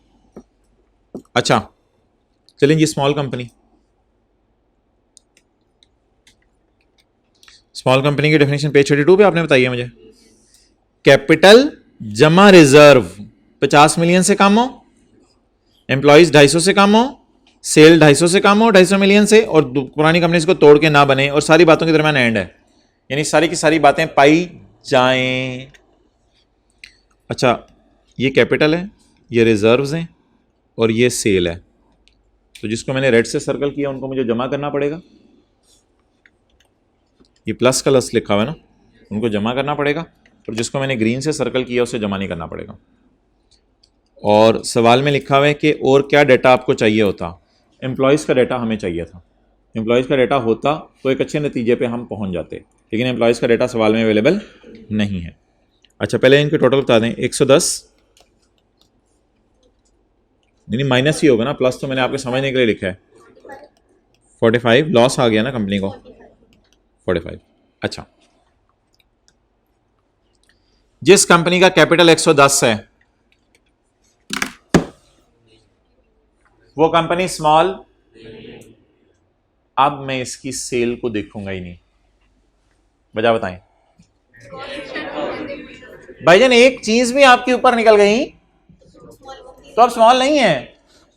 अच्छा चलें जी, स्मॉल कंपनी। स्मॉल कंपनी की डेफिनेशन पेज 32 पे आपने बताई है मुझे। कैपिटल जमा रिजर्व 50 मिलियन से कम हो, एम्प्लॉइज 250 से कम हो, सेल 250 से कम हो 250 मिलियन से, और पुरानी कंपनीज को तोड़ के ना बने, और सारी बातों के दरमियान एंड है, यानी सारी की सारी बातें पाई जाएं। अच्छा, ये कैपिटल है, ये रिजर्व्स हैं और ये सेल है। तो जिसको मैंने रेड से सर्कल किया उनको मुझे जमा करना पड़ेगा, ये प्लस का लस लिखा हुआ है ना, उनको जमा करना पड़ेगा, और जिसको मैंने ग्रीन से सर्कल किया उसे जमा नहीं करना पड़ेगा। और सवाल में लिखा हुआ है कि और क्या डाटा आपको चाहिए होता, एम्प्लॉयज़ का डाटा हमें चाहिए था। एम्प्लॉयज़ का डाटा होता तो एक अच्छे नतीजे पे हम पहुंच जाते, लेकिन एम्प्लॉयज़ का डाटा सवाल में अवेलेबल नहीं है। अच्छा पहले इनके टोटल बता दें। 110 नहीं, माइनस ही होगा ना, प्लस तो मैंने आपके समझने के लिए लिखा है। 45 लॉस आ गया ना कंपनी को, 45। अच्छा, जिस कंपनी का कैपिटल 110 है वो कंपनी स्मॉल, अब मैं इसकी सेल को देखूंगा ही नहीं। वजह बताएं भाईजान, एक चीज भी आपके ऊपर निकल गई तो अब स्मॉल नहीं है।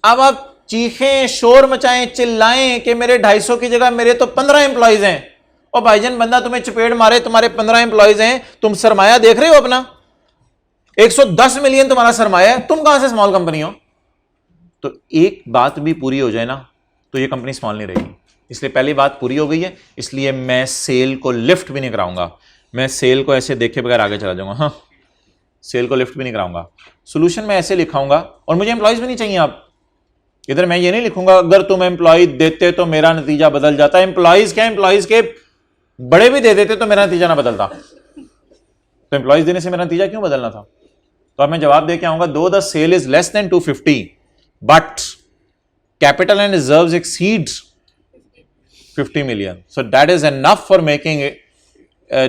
अब आप चीखें, शोर मचाएं, चिल्लाएं कि मेरे 250 की जगह मेरे तो 15 एम्प्लॉइज हैं, और भाईजान बंदा तुम्हें चपेट मारे, तुम्हारे 15 एम्प्लॉइज हैं, तुम सरमाया देख रहे हो अपना, 110 मिलियन तुम्हारा सरमाया है, तुम कहां से स्मॉल कंपनी हो। तो एक बात भी पूरी हो जाए ना तो ये कंपनी स्मॉल नहीं रहेगी। इसलिए पहली बात पूरी हो गई है, इसलिए मैं सेल को लिफ्ट भी नहीं कराऊंगा, मैं सेल को ऐसे देखे बगैर आगे चला जाऊंगा। हाँ, सेल को लिफ्ट भी नहीं कराऊंगा, सोल्यूशन में ऐसे लिखाऊंगा, और मुझे एम्प्लॉइज भी नहीं चाहिए। आप इधर मैं ये नहीं लिखूंगा अगर तुम एम्प्लॉय देते तो मेरा नतीजा बदल जाता। एम्प्लॉइज क्या, एम्प्लॉइज के बड़े भी दे देते तो मेरा नतीजा ना बदलता, तो एम्प्लॉइज देने से मेरा नतीजा क्यों बदलना था। तो अब मैं जवाब दे के आऊंगा, दो the sale is less than 250 but capital and reserves exceeds 50 million, so that is enough for making it,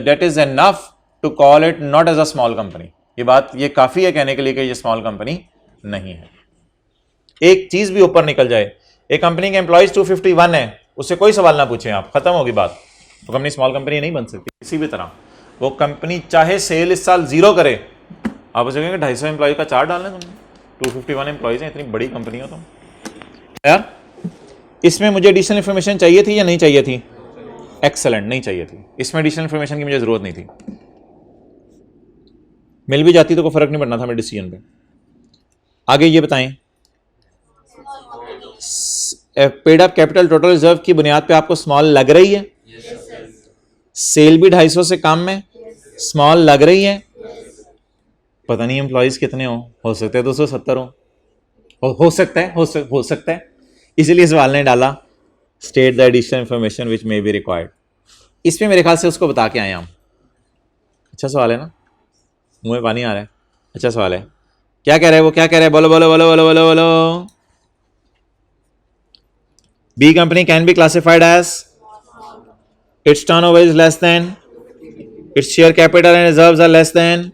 that is enough to call it not as a small company। ये बात, ये काफी है कहने के लिए कि ये स्मॉल कंपनी नहीं है। एक चीज भी ऊपर निकल जाए, एक कंपनी के एम्प्लॉइज 251 है, उससे कोई सवाल ना पूछें आप, खत्म होगी बात, तो कंपनी स्मॉल कंपनी नहीं बन सकती किसी भी तरह। वो कंपनी चाहे सेल इस साल 0 करे, आप उसे कहेंगे 250 एम्प्लॉय का चार्ट डालना तुमने, 251 एम्प्लॉइज हैं, इतनी बड़ी कंपनी हो तुम। यार इसमें मुझे एडिशनल इन्फॉर्मेशन चाहिए थी या नहीं चाहिए थी? एक्सेलेंट, नहीं चाहिए थी, इसमें एडिशनल इन्फॉर्मेशन की मुझे जरूरत नहीं थी। मिल भी जाती तो कोई फर्क नहीं पड़ना था मेरे डिसीजन पे। आगे ये बताएं, paid up capital total reserve की बुनियाद पे आपको स्मॉल लग रही है? सेल भी 250 से कम है, स्मॉल लग रही है? पता नहीं एम्प्लॉइज कितने हो सकते हैं 270 हो सकता है, हो सकता है, इसीलिए सवाल ने डाला state the additional information which may be required. इसमें मेरे ख्याल से उसको बता के आए हम। अच्छा सवाल है ना, मुंह में पानी आ रहा है। अच्छा सवाल है, क्या कह रहे हैं वो, क्या कह रहे हैं, बोलो बोलो बोलो बोलो बोलो बोलो। B company can be classified as its turnover is less than its share capital and reserves are less than.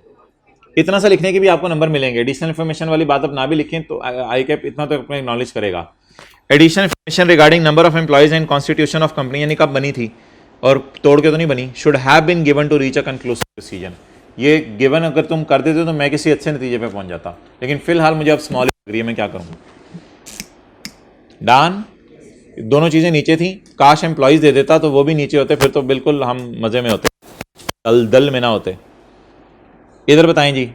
इतना सा लिखने के भी आपको नंबर मिलेंगे। एडिशनल इन्फॉर्मेशन वाली बात आप ना भी लिखें तो आई कैप इतना तो अपने नॉलेज करेगा। Additional information regarding number of employees and constitution of company, यानी कब बनी थी और तोड़ के तो नहीं बनी, should have been given to reach a conclusive decision. ये गिवन अगर तुम कर देते तो मैं किसी अच्छे नतीजे पे पहुंच जाता, लेकिन फिलहाल मुझे अब स्मॉल लग रही है, मैं क्या करूँ। डन, दोनों चीजें नीचे थी, काश एम्प्लॉइज दे देता तो वो भी नीचे होते, फिर तो बिल्कुल हम मजे में होते, दल में ना होते। इधर बताएं जी,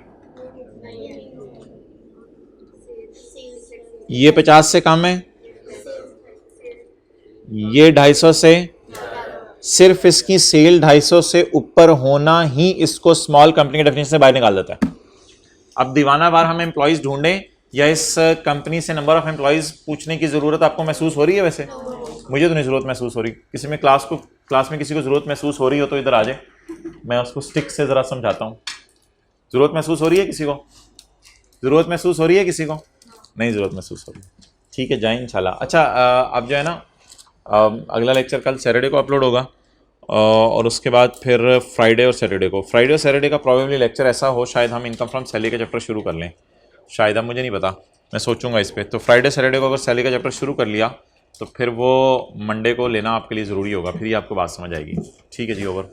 ये 50 से कम है, ये 250 से, सिर्फ इसकी सेल 250 से ऊपर होना ही इसको स्मॉल कंपनी के डेफिनेशन से बाहर निकाल देता है। अब दीवाना बार हम एम्प्लॉयज ढूंढें या इस कंपनी से नंबर ऑफ एम्प्लॉयज पूछने की जरूरत आपको महसूस हो रही है? वैसे मुझे तो नहीं जरूरत महसूस हो रही। किसी में क्लास में किसी को जरूरत महसूस हो रही हो तो इधर आ जाए, मैं उसको स्टिक से जरा समझाता हूँ। जरूरत महसूस हो रही है किसी को? जरूरत महसूस हो रही है किसी को? नहीं जरूरत महसूस हो रही। ठीक है, जाए इंशाल्लाह। अच्छा, अब जो है ना, अगला लेक्चर कल सैटरडे को अपलोड होगा और उसके बाद फिर फ्राइडे और सैटरडे को। फ्राइडे और सैटरडे का प्रॉबेबली लेक्चर ऐसा हो, शायद हम इनकम फ्रॉम सैलरी का चैप्टर शुरू कर लें, शायद, अब मुझे नहीं पता, मैं सोचूंगा इस पर। तो फ्राइडे सैटरडे को अगर सैलरी का चैप्टर शुरू कर लिया तो फिर वो मंडे को लेना आपके लिए ज़रूरी होगा, फिर ही आपको बात समझ आएगी। ठीक है जी, ओवर।